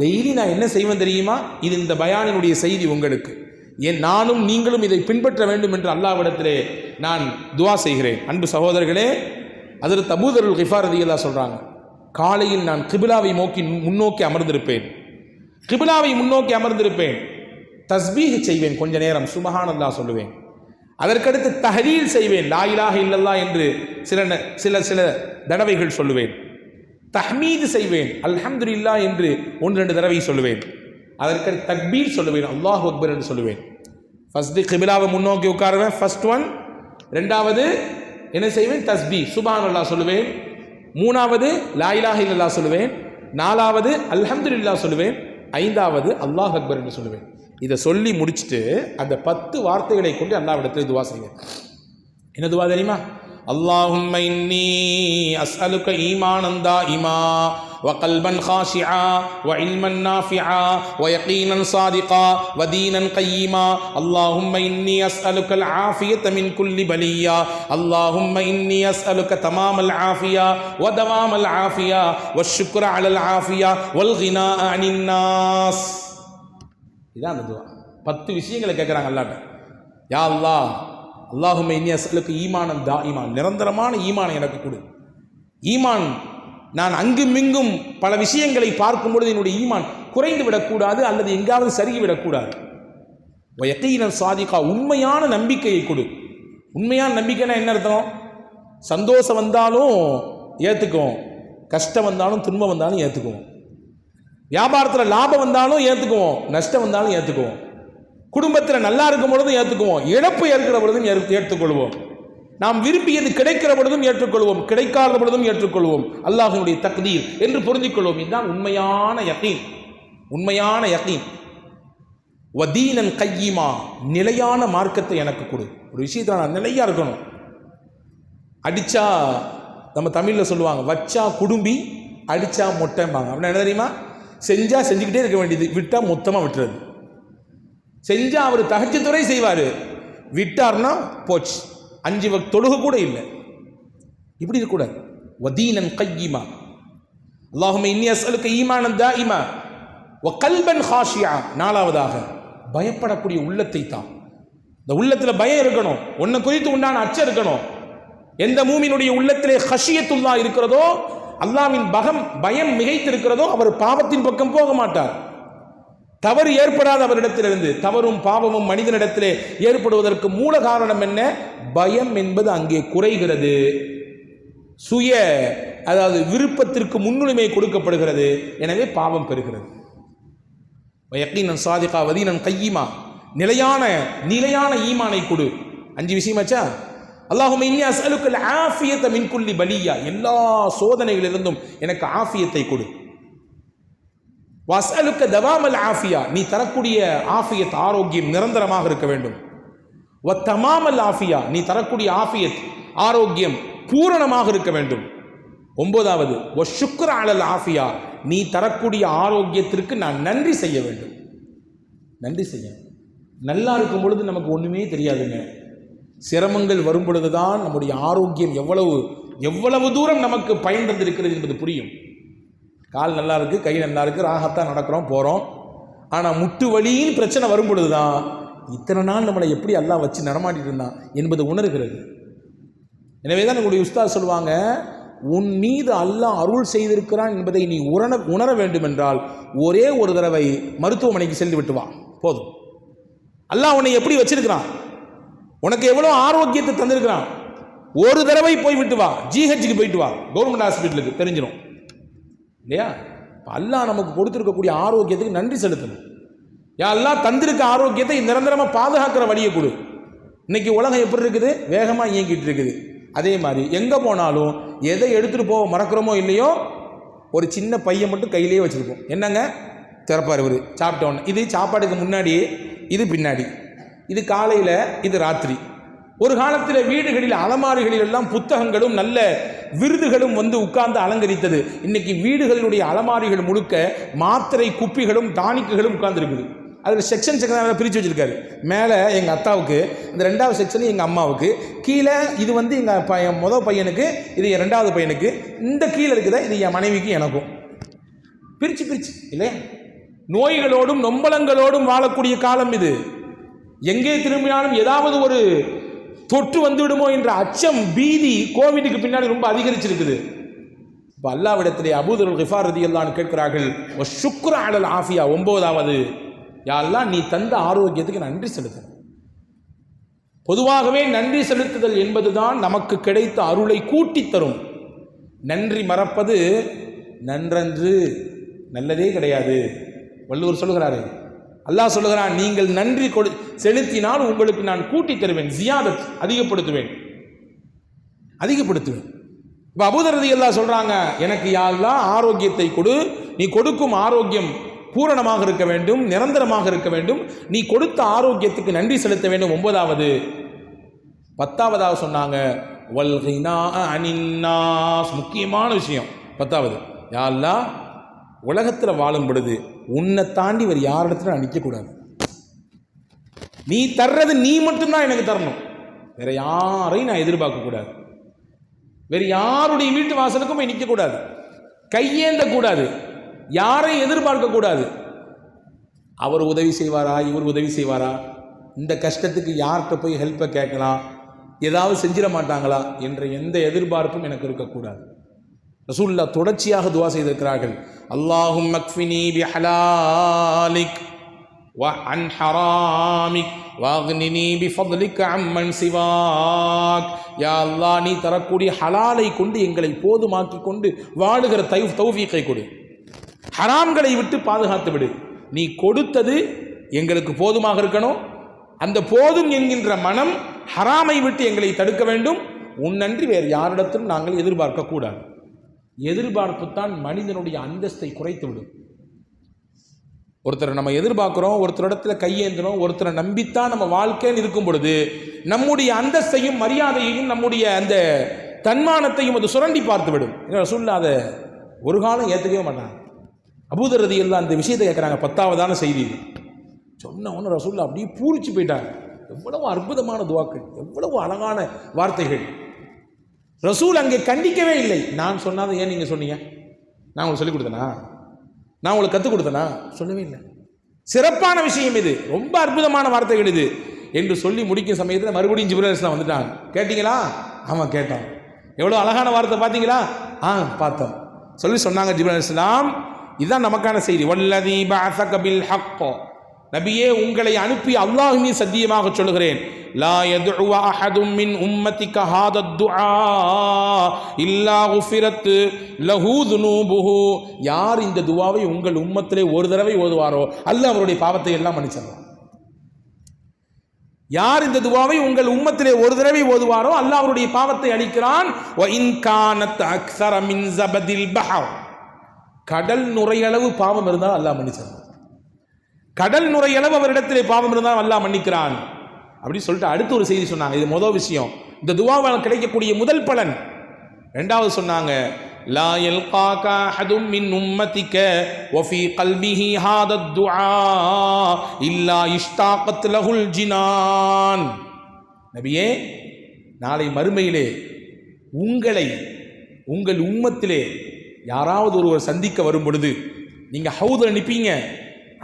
S1: டெய்லி நான் என்ன செய்வேன் தெரியுமா? இது இந்த பயானினுடைய செய்தி உங்களுக்கு, நானும் நீங்களும் இதை பின்பற்ற வேண்டும் என்று அல்லாஹ்விடத்திலே நான் துவா செய்கிறேன். அன்பு சகோதரர்களே, ஹஜ்ரத் அபூ தருல் கிஃபார் ரலியல்லாஹு சொல்றாங்க, காலையில் நான் கிபிலாவை முன்னோக்கி அமர்ந்திருப்பேன், கிபிலாவை முன்னோக்கி அமர்ந்திருப்பேன், தஸ்பீஹ் செய்வேன், கொஞ்ச நேரம் சுப்ஹானல்லாஹ் சொல்லுவேன், அதற்கடுத்து தஹ்லீல் செய்வேன், லா இலாஹ இல்லல்லாஹ் என்று சில தடவைகள் சொல்லுவேன், தஹ்மீது செய்வேன், அல்ஹம்துலில்லாஹ் என்று 1-2 தடவை சொல்லுவேன், அதற்கடுத்து தக்பீர் சொல்லுவேன், அல்லாஹு அக்பர் என்று சொல்லுவேன். ஃபர்ஸ்ட் கிபிலாவை முன்னோக்கி உட்காருவேன், ஃபர்ஸ்ட் ஒன். ரெண்டாவது என்ன செய்வேன்? தஸ்பீஹ் சுப்ஹானல்லாஹ் சொல்லுவேன். மூணாவது லா இலாஹ இல்லல்லாஹ் சொல்லுவேன். நாலாவது அல்ஹம்துலில்லாஹ் சொல்லுவேன். ஐந்தாவது அல்லாஹ் அக்பர் என்று சொல்லுவேன். இதை சொல்லி முடிச்சுட்டு அந்த 10 வார்த்தைகளை கொண்டு அல்லாஹ்விடத்தில் துவா செய்வேன். என்ன துவா தெரியுமா? அல்லாஹும்ம இன்னி அஸ்அலுக ஈமானன் தாயிமா வ கல்பன் காஷிஆ வ இல்மன் நாஃபிஆ வ யகீனன் சாதிகா வ தீனன் கய்யிமா. அல்லாஹும்ம இன்னி அஸ்அலுகல் ஆஃபியத மின் குல்லி பலியா. அல்லாஹும்ம இன்னி அஸ்அலுக தமாமல் ஆஃபியா வ தவாமல் ஆஃபியா வ ஷுக்ர அலல் ஆஃபியா வல் கினா அனின் நாஸ். இதான் அந்த துவா. 10 விஷயங்களை கேட்குறாங்க அல்லாஹ்ட்ட. யா அல்லாஹ், அல்லாஹும்ம இன்னி அஸ்அலுக ஈமானன் தாயிமா, நிரந்தரமான ஈமானை எனக்கு கொடு. ஈமான், நான் அங்குமிங்கும் பல விஷயங்களை பார்க்கும் பொழுது என்னுடைய ஈமான் குறைந்து விடக்கூடாது, அல்லது எங்காவது சருகி விடக்கூடாது. யகீனன் சாதிகா, உண்மையான நம்பிக்கையை கொடு. உண்மையான நம்பிக்கைன்னா என்ன அர்த்தம்? சந்தோஷம் வந்தாலும் ஏற்றுக்குவோம், கஷ்டம் வந்தாலும் துன்பம் வந்தாலும் ஏற்றுக்குவோம், வியாபாரத்தில் லாபம் வந்தாலும் ஏற்றுக்குவோம், நஷ்டம் வந்தாலும் ஏற்றுக்குவோம், குடும்பத்தில் நல்லா இருக்கும் பொழுதும் ஏற்றுக்குவோம், இழப்பு ஏற்கிற பொழுதும் ஏற்றுக்கொள்வோம். நாம் விரும்பியது கிடைக்கிற பொழுதும் ஏற்றுக்கொள்வோம், கிடைக்காத பொழுதும் ஏற்றுக்கொள்வோம். அல்லாஹ்வுடைய தக்தீர் என்று புரிஞ்சிக் கொள்வோம். இதுதான் உண்மையான யகீன். உண்மையான யகீன். வதீனன் கையிமா, நிலையான மார்க்கத்தை எனக்கு கொடு. ஒரு விஷயத்தை நான் நிலையா இருக்கணும். அடிச்சா நம்ம தமிழ்ல சொல்லுவாங்க, வச்சா குடும்பி அடிச்சா மொட்டைம்பாங்க. அப்படின்னா என்ன தெரியுமா? செஞ்சா செஞ்சுக்கிட்டே இருக்க வேண்டியது, விட்டா மொத்தமா விட்டுறது. செஞ்சா அவர் தஹஜ்ஜுத் செய்வாரு, விட்டார்னா போச்சு, 5 வக்த் தொழுக கூட இல்லை. இப்படி இருக்கக்கூடாது. வதீனன் கையிமா. அல்லாஹும்ம இன்னி அஸ்அலுக ஈமானன் தாயிமா வ கல்பன் ஹாஷியா. 4வதாக பயப்படக்கூடிய உள்ளத்தை தான். இந்த உள்ளத்துல பயம் இருக்கணும், உன்னை குறித்து உண்டான அச்சம் இருக்கணும். எந்த மூமினுடைய உள்ளத்திலே ஹஷியத்துல்லா இருக்கிறதோ, அல்லாஹ்வின் பயம் மிகைத்திருக்கிறதோ, அவர் பாவத்தின் பக்கம் போக மாட்டார். தவறு ஏற்படாத அவரிடத்திலிருந்து. தவறும் பாவமும் மனிதனிடத்திலே ஏற்படுவதற்கு மூல காரணம் என்ன? பயம் என்பது அங்கே குறைகிறது. சுய அதாவது விருப்பத்திற்கு முன்னுரிமை கொடுக்கப்படுகிறது. எனவே பாவம் பெறுகிறது. யகீனன் சாதிகா வதீனன் கையிமா, நிலையான ஈமானை கொடு. 5 விஷயமாச்சா? அல்லாஹும்ம இன்னி அஸ்அலுக்கல் ஆஃபியத மின் குல்லி பலியா, எல்லா சோதனைகளிலிருந்தும் எனக்கு ஆஃபியத்தை கொடு. வஸ்அலுக்க தவாமல் ஆஃபியா, நீ தரக்கூடிய ஆஃபியத் ஆரோக்கியம் நிரந்தரமாக இருக்க வேண்டும். வ தமாமல் ஆஃபியா, நீ தரக்கூடிய ஆஃபியத் ஆரோக்கியம் பூரணமாக இருக்க வேண்டும். 9வது வ ஷுக்ர அலல் ஆஃபியா, நீ தரக்கூடிய ஆரோக்கியத்திற்கு நான் நன்றி செய்ய வேண்டும். நன்றி செய்ய. நல்லா இருக்கும் பொழுது நமக்கு ஒன்றுமே தெரியாதுங்க. சிரமங்கள் வரும் பொழுதுதான் நம்முடைய ஆரோக்கியம் எவ்வளவு தூரம் நமக்கு பயன் தந்திருக்கிறது என்பது புரியும். கால் நல்லா இருக்கு, கை நல்லா இருக்கு, ராகத்தான் நடக்கிறோம் போகிறோம். ஆனால் முட்டு வலியின் பிரச்சனை வரும் பொழுதுதான் இத்தனை நாள் நம்மளை எப்படி எல்லாம் வச்சு நடமாட்டிட்டு இருந்தான் என்பது உணர்கிறது. எனவே தான் நம்முடைய உஸ்தாத் சொல்லுவாங்க, உன் மீது அல்லாஹ் அருள் செய்திருக்கிறான் என்பதை நீ உணர வேண்டும் என்றால் ஒரே ஒரு தடவை மருத்துவமனைக்கு சென்று விட்டு வா போதும். அல்லாஹ் உன்னை எப்படி வச்சிருக்கிறான், உனக்கு எவ்வளோ ஆரோக்கியத்தை தந்திருக்கிறான், ஒரு தடவை போய் விட்டு வா. ஜிஹெச்சுக்கு போயிட்டு வா, கவர்மெண்ட் ஹாஸ்பிட்டலுக்கு, தெரிஞ்சிடும் இல்லையா? அல்லாஹ் நமக்கு கொடுத்துருக்கக்கூடிய ஆரோக்கியத்துக்கு நன்றி செலுத்தணும். அல்லாஹ் தந்திருக்க ஆரோக்கியத்தை நிரந்தரமாக பாதுகாக்கிற வழியை கொடு. இன்னைக்கு உலகம் எப்படி இருக்குது? வேகமாக இயங்கிட்டு இருக்குது. அதே மாதிரி எங்கே போனாலும் எதை எடுத்துகிட்டு போக மறக்கிறோமோ இல்லையோ, ஒரு சின்ன பையன் மட்டும் கையிலேயே வச்சுருப்போம். என்னங்க திறப்பார் இவர், சாப்பிட்டோன்னு. இது சாப்பாடுக்கு முன்னாடி, இது பின்னாடி, இது காலையில், இது ராத்திரி. ஒரு காலத்தில் வீடுகளில் அலமாரிகளில் எல்லாம் புத்தகங்களும் நல்ல விருதுகளும் வந்து உட்கார்ந்து அலங்கரித்தது. இன்னைக்கு வீடுகளினுடைய அலமாரிகள் முழுக்க மாத்திரை குப்பிகளும் டானிக்குகளும் உட்கார்ந்து இருக்குது. அதில் செக்ஷன் பிரித்து வச்சிருக்காரு. மேலே எங்கள் அத்தாவுக்கு, இந்த 2வது செக்ஷன் எங்கள் அம்மாவுக்கு, கீழே இது வந்து எங்கள் முதல் பையனுக்கு, இது என் 2வது பையனுக்கு, இந்த கீழே இருக்குதா இது என் மனைவிக்கு எனக்கும், பிரித்து இல்லையா? நோய்களோடும் நொம்பலங்களோடும் வாழக்கூடிய காலம் இது. எங்கே திரும்பினாலும் ஏதாவது ஒரு தொற்று வந்துவிடுமோ என்ற அச்சம், பீதி கோவிடுக்கு பின்னாடி ரொம்ப அதிகரிச்சிருக்குது. இப்போ அல்லாஹ்விடத்திலே அபூதர் கிஃபார் ரலியல்லாஹு அன்ஹு கேட்கிறார்கள், ஷுக்ர அலல் ஆஃபியா. 9வது, யா அல்லாஹ் நீ தந்த ஆரோக்கியத்துக்கு நன்றி செலுத்து. பொதுவாகவே நன்றி செலுத்துதல் என்பதுதான் நமக்கு கிடைத்த அருளை கூட்டி தரும். நன்றி மறப்பது நன்றன்று, நல்லதே கிடையாது. வள்ளுவர் சொல்லுகிறாரு, அல்லாஹ் சொல்லுகிறான், நீங்கள் நன்றி செலுத்தினால் உங்களுக்கு நான் கூட்டி தருவேன், ஜியாதத் அதிகப்படுத்துவேன். இப்போ அபூதர் ரலியல்லாஹு சொல்றாங்க, எனக்கு யா அல்லாஹ் ஆரோக்கியத்தை கொடு, நீ கொடுக்கும் ஆரோக்கியம் பூரணமாக இருக்க வேண்டும், நிரந்தரமாக இருக்க வேண்டும், நீ கொடுத்த ஆரோக்கியத்துக்கு நன்றி செலுத்த வேண்டும். 9வது. 10வதாக சொன்னாங்க, வல்கினா அனின்னாஸ், முக்கியமான விஷயம் 10வது. யா அல்லாஹ் உலகத்தில் வாழும் பொழுது உன்னை தாண்டி வேறு யாரிடத்துல நான் நிற்கக்கூடாது. நீ தர்றது நீ மட்டும்தான் எனக்கு தரணும், வேற யாரையும் நான் எதிர்பார்க்கக்கூடாது. வேறு யாருடைய வீட்டு வாசலுக்கும் போய் நிற்கக்கூடாது, கையேந்தக்கூடாது, யாரையும் எதிர்பார்க்கக்கூடாது. அவர் உதவி செய்வாரா, இவர் உதவி செய்வாரா, இந்த கஷ்டத்துக்கு யார்கிட்ட போய் ஹெல்ப்பை கேட்கலாம், ஏதாவது செஞ்சிட மாட்டாங்களா என்ற எந்த எதிர்பார்ப்பும் எனக்கு இருக்கக்கூடாது. ரசூலுல்லாஹ் தொடர்ச்சியாக துவா செய்திருக்கிறார்கள், அல்லாஹும்ம க்ஃபினி பிஹலாலிக் வ அன் ஹராமிக் வக்னினி பிஃபத்லிக அம்மன் சிவாக். யா அல்லாஹ் நீ தரக்கூடிய ஹலாலை கொண்டு எங்களை போதுமாக்கி கொண்டு வாழுகிற தௌஃபீக்கை கொடு, ஹராம்களை விட்டு பாதுகாத்து விடு. நீ கொடுத்தது எங்களுக்கு போதுமாக இருக்கணும், அந்த போதும் என்கின்ற மனம் ஹராமை விட்டு எங்களை தடுக்க வேண்டும். உன்னன்றி வேறு யாரிடத்திலும் நாங்கள் எதிர்பார்க்க கூடாது. எதிர்பார்ப்பு தான் மனிதனுடைய அந்தஸ்தை குறைத்துவிடும். ஒருத்தரை நம்ம எதிர்பார்க்கிறோம், ஒருத்தரிடத்துல கையேந்தினோம், ஒருத்தரை நம்பித்தான் நம்ம வாழ்க்கைன்னு இருக்கும் பொழுது நம்முடைய அந்தஸ்தையும் மரியாதையையும் நம்முடைய அந்த தன்மானத்தையும் அது சுரண்டி பார்த்து விடும். ரசூலுல்லாஹ் அதை ஒரு காலம் ஏற்றுக்கவே மாட்டாங்க. அபூதர் ரலியல்லாஹு அந்த விஷயத்தை கேட்குறாங்க. 10ஆவதான செய்தி சொன்ன உடனே ரசூலுல்லாஹ் அப்படியே பூரிச்சு போயிட்டாங்க. எவ்வளவு அற்புதமான துவாக்கள், எவ்வளவு அழகான வார்த்தைகள். ரசூல் அங்கே கண்டிக்கவே இல்லை. நான் சொன்னாத ஏன் நீங்கள் சொன்னீங்க, நான் உங்களுக்கு சொல்லிக் கொடுத்தேனா, நான் உங்களுக்கு கற்றுக் கொடுத்தேனா, சொல்லவே இல்லை. சிறப்பான விஷயம் இது, ரொம்ப அற்புதமான வார்த்தைகள் இது என்று சொல்லி முடிக்கும் சமயத்தில் மறுபடியும் ஜிப்ரீல் அலைஹிஸ்ஸலாம் வந்துட்டாங்க. கேட்டீங்களா? ஆமாம் கேட்டோம். எவ்வளோ அழகான வார்த்தை பார்த்தீங்களா? பார்த்தோம் சொல்லி சொன்னாங்க ஜிப்ரீல் அலைஹிஸ்ஸலாம். இதுதான் நமக்கான செய்தி. வல்லதீ பஅஸக பில் ஹக், நபியே உங்களை அனுப்பி அல்லாஹ்வே சத்தியமாக சொல்கிறேன், லா யதுஉ அஹதும் மின் உம்மத்திக ஹாதா துஆ இல்லா குஃபிரத் லஹு துனூபுஹு. யார் இந்த துஆவை உங்கள் உம்மத்திலே ஒரு தடவை ஓதுவாரோ அல்லாஹ் அவருடைய பாவத்தை எல்லாம் மன்னிச்சிடுவான். யார் இந்த துஆவை உங்கள் உம்மத்திலே ஒரு தடவை ஓதுவாரோ அல்லாஹ் அவருடைய பாவத்தை அழிக்கிறான். வ இன் கானத் அக்ஸர மின் ஜபதில் பஹர், கடல் நுரையளவு பாவம் இருந்தால் அல்லாஹ் மன்னிச்சிடுவான். கடல் நுரையளவு அவரிடத்திலே பாவம் இருந்தால் அல்லாஹ் மன்னிக்கிறான் அப்படி சொல்லிட்டு அடுத்து ஒரு செய்தி சொன்னாங்க. இது முதல் விஷயம், இந்த துஆவால் கிடைக்கக்கூடிய முதல் பலன். இரண்டாவது சொன்னாங்க, லா யல்காக அஹதும் மின் உம்மத்திக வ ஃபீ கல்பிஹி ஹாதா துஆ இல்லா இஷ்தாகத் லஹுல் ஜினான். நபியே நாளை மறுமையிலே உங்களை உங்கள் உம்மத்திலே யாராவது ஒருவர் சந்திக்க வரும் பொழுது நீங்க ஹவுதுல நிப்பீங்க.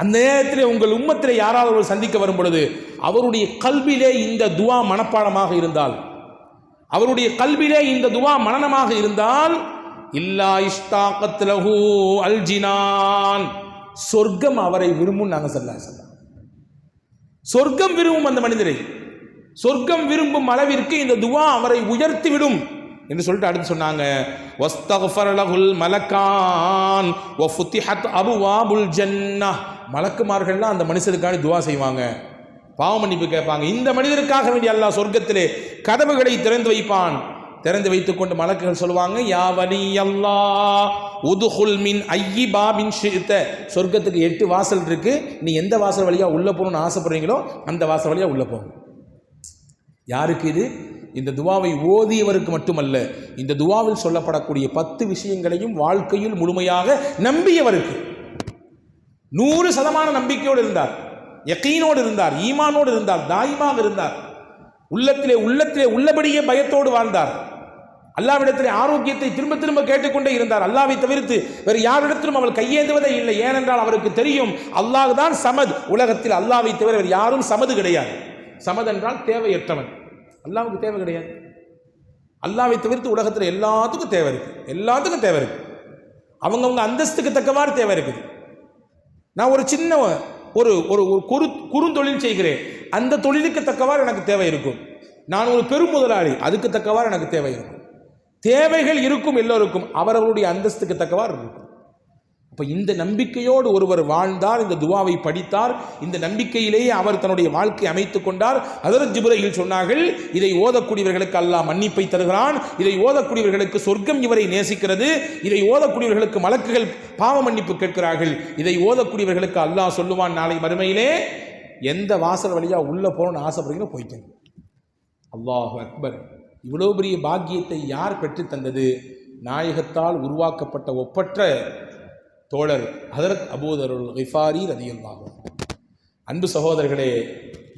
S1: அந்த நேரத்தில் உங்கள் உம்மத்திலே யாராவது ஒரு சந்திக்க வரும் பொழுது அவருடைய கல்பிலே இந்த துஆ மனப்பாடமாக இருந்தால், அவருடைய கல்பிலே இந்த துஆ மனனமாக இருந்தால், இல்லா இஷ்தாகத் லஹு அல் ஜினான், சொர்க்கம் அவரை விரும்பும். நாங்கள் சொல்லலாம், சொர்க்கம் விரும்பும் அந்த மனிதரை, சொர்க்கம் விரும்பும் அளவிற்கு இந்த துஆ அவரை உயர்த்தி விடும் என்று சொல்லிட்டு அடுத்து சொன்னாங்க, வஸ்தக்ஃபர லஹுல் மலக்கான் வ ஃபுத்திஹத் அபுவாபுல் ஜன்னஹ். மலக்குமார்கள்லாம் அந்த மனுஷருக்காக துஆ செய்வாங்க, பாவ மன்னிப்பு கேட்பாங்க. இந்த மனிதருக்காக வேண்டிய அல்லாஹ் சொர்க்கத்திலே கதவுகளை திறந்து வைப்பான். திறந்து வைத்துக் கொண்டு மலக்குகள் சொல்லுவாங்க, யா வலி அல்லாஹ் உதுகுல் மின் ஐயி பாபின் ஷிஅத. சொர்க்கத்துக்கு 8 வாசல் இருக்கு, நீ எந்த வாசல் வழியா உள்ள போகணும்னு ஆசைப்படுறீங்களோ அந்த வாசல் வழியா உள்ள போங்க. யாருக்கு இது? இந்த துஆவை ஓதியவருக்கு மட்டுமல்ல, இந்த துஆவில் சொல்லப்படக்கூடிய 10 விஷயங்களையும் வாழ்க்கையில் முழுமையாக நம்பியவருக்கு. 100% நம்பிக்கையோடு இருந்தார், யகீனோடு இருந்தார், ஈமானோடு இருந்தார், தாயிமாக இருந்தார், உள்ளத்திலே உள்ளபடியே பயத்தோடு வாழ்ந்தார், அல்லாஹ்விடத்திலே ஆரோக்கியத்தை திரும்ப திரும்ப கேட்டுக்கொண்டே இருந்தார். அல்லாஹ்வை தவிர்த்து வேறு யாரிடத்திலும் அவள் கையேந்துவதே இல்லை. ஏனென்றால் அவருக்கு தெரியும் அல்லாஹ் தான் சமத். உலகத்தில் அல்லாஹ்வை தவிர வேறு யாரும் சமது கிடையாது. சமத் என்றால் தேவையற்றவன். அல்லாஹ்வுக்கு தேவை கிடையாது. அல்லாஹ்வை தவிர்த்து உலகத்தில் எல்லாத்துக்கும் தேவை இருக்கு, எல்லாத்துக்கும் தேவை இருக்கு. அவங்கவுங்க அந்தஸ்துக்கு தக்கவாறு தேவை இருக்குது. நான் ஒரு சின்ன ஒரு ஒரு குறுந்தொழில் செய்கிறேன், அந்த தொழிலுக்கு தக்கவாறு எனக்கு தேவை இருக்கும். நான் ஒரு பெரும் முதலாளி, அதுக்கு தக்கவாறு எனக்கு தேவை இருக்கும். தேவைகள் இருக்கும் எல்லோருக்கும், அவரவருடைய அந்தஸ்துக்கு தக்கவாறு இருக்கும். அப்போ இந்த நம்பிக்கையோடு ஒருவர் வாழ்ந்தார், இந்த துஆவை படித்தார், இந்த நம்பிக்கையிலேயே அவர் தன்னுடைய வாழ்க்கை அமைத்துக் கொண்டார். ஹஜ்ரத் ஜிப்ரீல் சொன்னார்கள், இதை ஓதக்கூடியவர்களுக்கு அல்லாஹ் மன்னிப்பை தருகிறான், இதை ஓதக்கூடியவர்களுக்கு சொர்க்கம் இவரை நேசிக்கிறது, இதை ஓதக்கூடியவர்களுக்கு மலக்குகள் பாவ மன்னிப்பு கேட்கிறார்கள், இதை ஓதக்கூடியவர்களுக்கு அல்லாஹ் சொல்லுவான், நாளை மறுமையிலே எந்த வாசல் வழியா உள்ள போகணும்னு ஆசைப்படுறீங்களோ போய்க்கங்க. அல்லாஹு அக்பர். இவ்வளோ பெரிய பாக்கியத்தை யார் பெற்று தந்தது? நாயகத்தால் உருவாக்கப்பட்ட ஒப்பற்ற தோழர் ஹஜ்ரத் அபூதருல் கிஃபாரி ரலியல்லாஹு அன்ஹு. அன்பு சகோதரர்களே,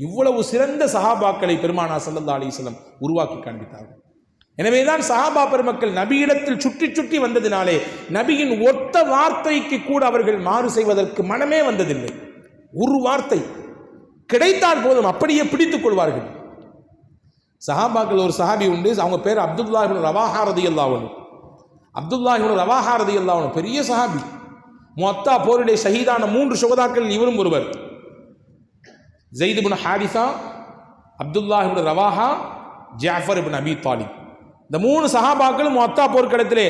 S1: இவ்வளவு சிறந்த சஹாபாக்களை பெருமானார் ஸல்லல்லாஹு அலைஹி வஸல்லம் உருவாக்கி காண்பித்தார்கள். எனவேதான் சஹாபா பெருமக்கள் நபியிடத்தில் சுற்றி சுற்றி வந்ததினாலே நபியின் ஒத்த வார்த்தைக்கு கூட அவர்கள் மாறு செய்வதற்கு மனமே வந்ததில்லை. ஒரு வார்த்தை கிடைத்தால் போதும் அப்படியே பிடித்துக் கொள்வார்கள். சஹாபாக்கள் ஒரு சஹாபி உண்டு, அவங்க பேர் அப்துல்லாஹ் இப்னு ரவாஹா ரலியல்லாஹு அன்ஹு. அப்துல்லாஹ் இப்னு ரவாஹா ரலியல்லாஹு அன்ஹு பெரிய சஹாபி. முஅத்தா போரிலே ஷஹீதான 3 சுஹதாக்கள் இவரும் ஒருவர். ஸைத் இப்னு ஹாரிஸா, அப்துல்லாஹ் இப்னு ரவாஹா, ஜாஃபர் இப்னு அபி தாலிப். இந்த 3 சஹாபாக்களும் முஅத்தா போர்க்களத்திலே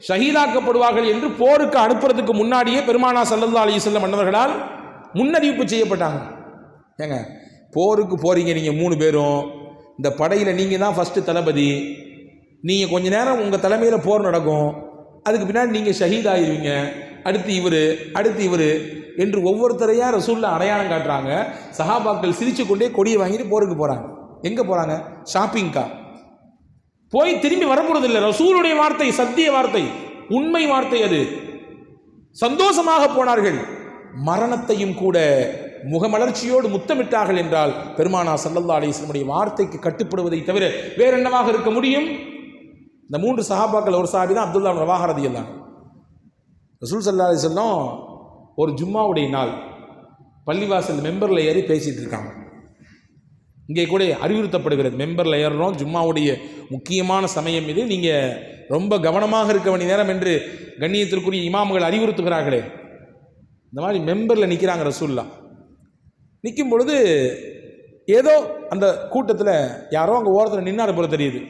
S1: ஷஹீதாக்கப்படுவார்கள் என்று போருக்கு அனுப்புறதுக்கு முன்னாடியே பெருமானார் ஸல்லல்லாஹு அலைஹி வஸல்லம் அன்னவர்களால் முன்னறிவிப்பு செய்யப்பட்டாங்க. ஏங்க, போருக்கு போறீங்க நீங்கள் 3 பேரும், இந்த படையில் நீங்கள் தான் ஃபஸ்ட்டு தளபதி, நீங்கள் கொஞ்ச நேரம் உங்கள் தலைமையில் போர் நடக்கும், அதுக்கு பின்னாடி நீங்கள் ஷஹீத் ஆகிடுவீங்க, அடுத்து இவர் என்று ஒவ்வொருத்தரையாக ரசூலுல்லாஹ் அடையாளம் காட்டுறாங்க. சஹாபாக்கள் சிரிச்சு கொண்டே கொடியை வாங்கிட்டு போருக்கு போகிறாங்க. எங்கே போகிறாங்க? ஷாப்பிங்க்கா. போய் திரும்பி வரப்போறது இல்லை. ரசூலுடைய வார்த்தை சத்திய வார்த்தை, உண்மை வார்த்தை, அது சந்தோஷமாக போனார்கள். மரணத்தையும் கூட முகமலர்ச்சியோடு முத்தமிட்டார்கள் என்றால் பெருமானார் ஸல்லல்லாஹு அலைஹி வஸல்லம் வார்த்தைக்கு கட்டுப்படுவதை தவிர வேற என்னவாக இருக்க முடியும்? இந்த 3 சஹாபாக்கள், ஒரு சஹாபி தான் அப்துல்லா இப்னு ரவாஹா ரலியல்லாஹு அன்ஹு. ரசூல் ஸல்லல்லாஹு அலைஹி வஸல்லம் ஒரு ஜும்மாவுடைய நாள் பள்ளிவாசல் மெம்பரில் ஏறி பேசிகிட்டு இருக்காங்க. இங்கே கூட அறிவுறுத்தப்படுகிறது, மெம்பரில் ஏறுறோம், ஜும்மாவுடைய முக்கியமான சமயம் இது, நீங்கள் ரொம்ப கவனமாக இருக்க வேண்டிய நேரம் என்று கண்ணியத்திற்குரிய இமாம்கள் அறிவுறுத்துகிறார்களே. இந்த மாதிரி மெம்பரில் நிற்கிறாங்க. ரசூலுல்லாஹ் நிற்கும் பொழுது ஏதோ அந்த கூட்டத்தில் யாரோ அங்கே ஓரத்தில் நின்னார் போல தெரியுது.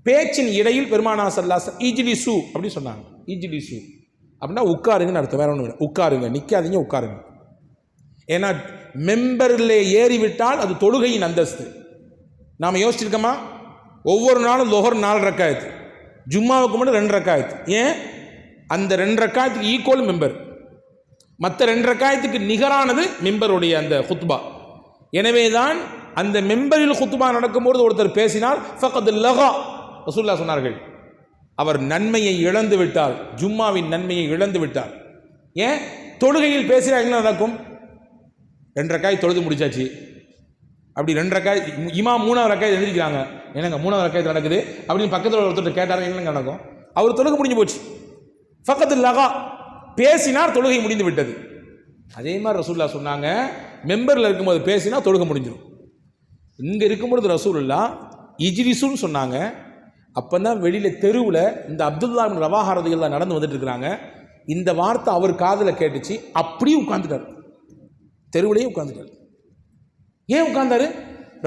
S1: பேச்சின் இடையில் பெருமானார் ஸல்லல்லாஹு அலைஹி வஸல்லம் இஜ்லிசு அப்படின்னு சொன்னாங்க. இஜ்லிசு அப்படின்னா உட்காருங்கன்னு அர்த்தம், வேற ஒன்றும் இல்லை. உட்காருங்க, நிற்காதீங்க, உட்காருங்க. ஏன்னா மெம்பரில் ஏறிவிட்டால் அது தொழுகையின் அந்தஸ்து. நாம் யோசிச்சிருக்கோமா? ஒவ்வொரு நாளும் லொஹர் 4 ரக்காயத்து, ஜும்மாவுக்கு மட்டும் 2 ரக்காயத்து. ஏன்? அந்த 2 ரக்காயத்துக்கு ஈக்குவல் மெம்பர், மற்ற 2 ரக்காயத்துக்கு நிகரானது மெம்பருடைய அந்த குத்பா. எனவே தான் அந்த மெம்பரில் குத்பா நடக்கும்போது ஒருத்தர் பேசினால் ஃபக்கத் லகா, ரசூலுல்லாஹ் சொன்னார்கள், அவர் நன்மையை இழந்து விட்டார், ஜும்மாவின் நன்மையை இழந்து விட்டார். ஏன்? தொழுகையில் பேசினால் என்ன நடக்கும்? 2 ரக்காய் தொழுது முடிச்சாச்சு, அப்படி 2 ரக்காய் இமாம் 3வது ரக்காய் எழுதிக்கிறாங்க, என்னங்க 3வது ரக்காய் நடக்குது அப்படின்னு பக்கத்தில் ஒருத்தர் கேட்டார், என்னங்க நடக்கும்? அவர் தொழுகை முடிஞ்சு போச்சு. ஃபக்கத் லகா, பேசினார், தொழுகை முடிந்து விட்டது. அதே மாதிரி ரசூலுல்லாஹ் சொன்னாங்க, மெம்பரில் இருக்கும்போது பேசினா தொழுகை முடிஞ்சிடும். இங்கே இருக்கும்பொழுது ரசூலுல்லாஹ் இஜ்லிசுன்னு சொன்னாங்க. அப்போ தான் வெளியில் தெருவில் இந்த அப்துல்லா இப்னு ரவாஹா ரலியல்லாஹு நடந்து வந்துட்டு இருக்கிறாங்க. இந்த வார்த்தை அவர் காதில் கேட்டுச்சு, அப்படியே உட்கார்ந்துட்டார், தெருவிலேயே உட்கார்ந்துட்டார். ஏன் உட்கார்ந்தாரு?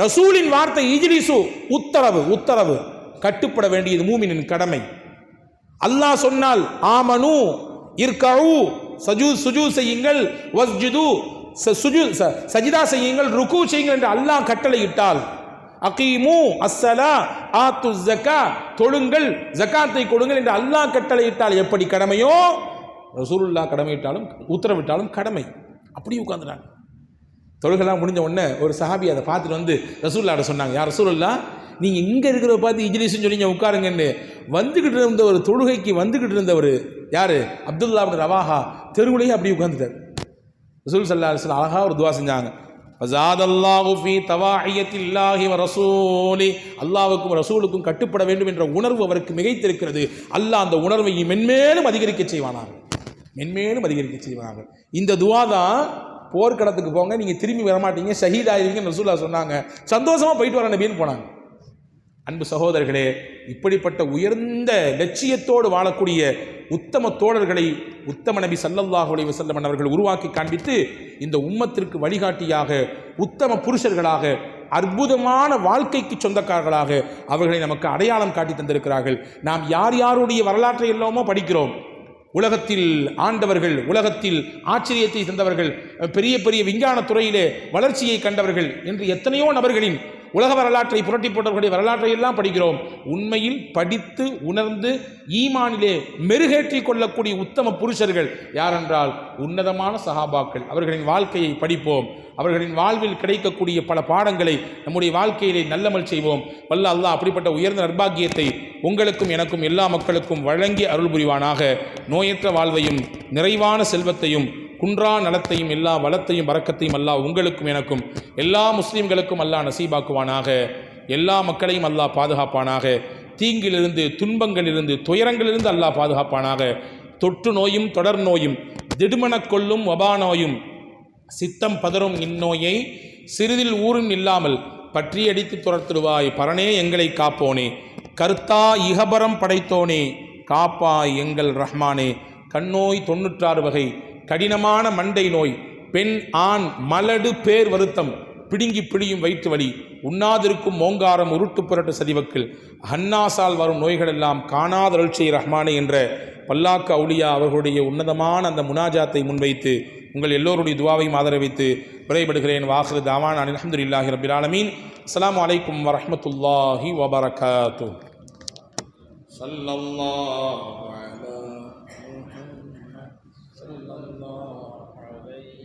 S1: ரசூலின் வார்த்தை இஜ்லிசு, உத்தரவு, கட்டுப்பட வேண்டியது மூமினின் கடமை. அல்லாஹ் சொன்னால் ஆமனு இர்கஉ, சுஜூத் செய்யுங்கள், வஸ்ஜுது, சஜிதா செய்யுங்கள், ருக்கு செய்யுங்கள் என்று அல்லாஹ் கட்டளையிட்டால், அகீமு அஸ்ஸலா ஆத்து ஸக்கா, தொழுங்கள், ஜகாத்தை கொடுங்கள் என்று அல்லாஹ் கட்டளையிட்டால் எப்படி கடமையோ, ரசூலுல்லாஹ் கடமையிட்டாலும் உத்தரவிட்டாலும் கடமை. அப்படி உட்கார்ந்துட்டாங்க. தொழுகெல்லாம் முடிஞ்ச உடனே ஒரு சஹாபி அதை பார்த்துட்டு வந்து ரசூலுல்லாஹ்ட்ட சொன்னாங்க, யார் ரசூலுல்லாஹ், நீங்கள் இங்கே இருக்கிறத பார்த்து இஜ்லிஸ்ன்னு சொல்லி உட்காருங்கன்னு. வந்துக்கிட்டு இருந்த ஒரு தொழுகைக்கு வந்துக்கிட்டு இருந்தவர் யார்? அப்துல்லா இப்னு ரவாஹா தெருவுலேயே அப்படி உட்கார்ந்துட்டார். ரசூல் ஸல்லல்லாஹு அலைஹி வஸல்லம் அழகாக ஒரு துவா செஞ்சாங்க, ஃபஸாதல்லாஹு ஃபீ தவாஇயத்தில்லாஹி வ ரசூலி, அல்லாஹ்வுக்கும் ரசூலுக்கும் கட்டுப்பட வேண்டும் என்ற உணர்வு அவருக்கு மிகைத்திருக்கிறது. அல்லாஹ் அந்த உணர்வை மென்மேலும் அதிகரிக்க செய்வானாக, மென்மேலும் அதிகரிக்க செய்வாங்க. இந்த துவா தான் போர்க்களத்துக்கு போங்க, நீங்கள் திரும்பி வரமாட்டீங்க, ஷஹீத் ஆயிருவீங்கன்னு ரசூலுல்லாஹ் சொன்னாங்க. சந்தோஷமாக போயிட்டு வர நபின்னு போனாங்க. அன்பு சகோதரர்களே, இப்படிப்பட்ட உயர்ந்த லட்சியத்தோடு வாழக்கூடிய உத்தம தோழர்களை உத்தம நபி ஸல்லல்லாஹு அலைஹி வஸல்லம் அவர்கள் உருவாக்கி காண்பித்து இந்த உம்மத்திற்கு வழிகாட்டியாக, உத்தம புருஷர்களாக, அற்புதமான வாழ்க்கைக்கு சொந்தக்காரர்களாக அவர்களை நமக்கு அடையாளம் காட்டி தந்திருக்கிறார்கள். நாம் யார் யாருடைய வரலாற்றை எல்லாமோ படிக்கிறோம். உலகத்தில் ஆண்டவர்கள், உலகத்தில் ஆச்சரியத்தை தந்தவர்கள், பெரிய பெரிய விஞ்ஞான துறையிலே வளர்ச்சியை கண்டவர்கள் என்று எத்தனையோ நபர்களின் உலக வரலாற்றை புரட்டி போட்டவர்களுடைய வரலாற்றை எல்லாம் படிக்கிறோம். உண்மையில் படித்து உணர்ந்து ஈமானிலே மெருகேற்றிக் கொள்ளக்கூடிய உத்தம புருஷர்கள் யாரென்றால் உன்னதமான சஹாபாக்கள். அவர்களின் வாழ்க்கையை படிப்போம், அவர்களின் வாழ்வில் கிடைக்கக்கூடிய பல பாடங்களை நம்முடைய வாழ்க்கையிலே நல்லமல் செய்வோம். வல்ல அல்லாஹ் அப்படிப்பட்ட உயர்ந்த நற்பாக்கியத்தை உங்களுக்கும் எனக்கும் எல்லா மக்களுக்கும் வழங்கி அருள் புரிவானாக. நோயற்ற வாழ்வையும் நிறைவான செல்வத்தையும் குன்றா நலத்தையும் எல்லா வளத்தையும் பரக்கத்தையும் அல்லாஹ் உங்களுக்கும் எனக்கும் எல்லா முஸ்லீம்களுக்கும் அல்லாஹ் நசீபாக்குவானாக. எல்லா மக்களையும் அல்லாஹ் பாதுகாப்பானாக. தீங்கிலிருந்து, துன்பங்களிலிருந்து, துயரங்களிலிருந்து அல்லாஹ் பாதுகாப்பானாக. தொற்று நோயும் தொடர் நோயும் திடுமனக் கொள்ளும் வபா நோயும் சித்தம் பதறும் இந்நோயை சிறிதில் ஊரும் இல்லாமல் பற்றியடித்து துரத்திடுவாய். பரனே எங்களை காப்போனே, கருத்தா இகபரம் படைத்தோனே, காப்பாய் எங்கள் ரஹ்மானே. கண்ணோய் 96 வகை, கடினமான மண்டை நோய், பெண் ஆண் மலடு பேர் வருத்தம், பிடுங்கி பிடியும் வயிற்று வலி, உண்ணாதிருக்கும் மோங்காரம், உருட்டு புரட்டு சதிவக்கில், ஹன்னாசால் வரும் நோய்களெல்லாம் காணாதருள்சை ரஹ்மானே என்ற பல்லாக்கு அவுலியா அவர்களுடைய உன்னதமான அந்த முனாஜாத்தை முன்வைத்து உங்கள் எல்லோருடைய துவாவையும் ஆதரவித்து விடைபெறுகிறேன். வாஹிரு தாவான் அல்ஹம்துலில்லாஹி ரப்பில் ஆலமீன். அஸ்ஸலாமு அலைக்கும் வரஹ்மத்துல்லாஹி வபரகாத்துஹு. ஸல்லல்லாஹு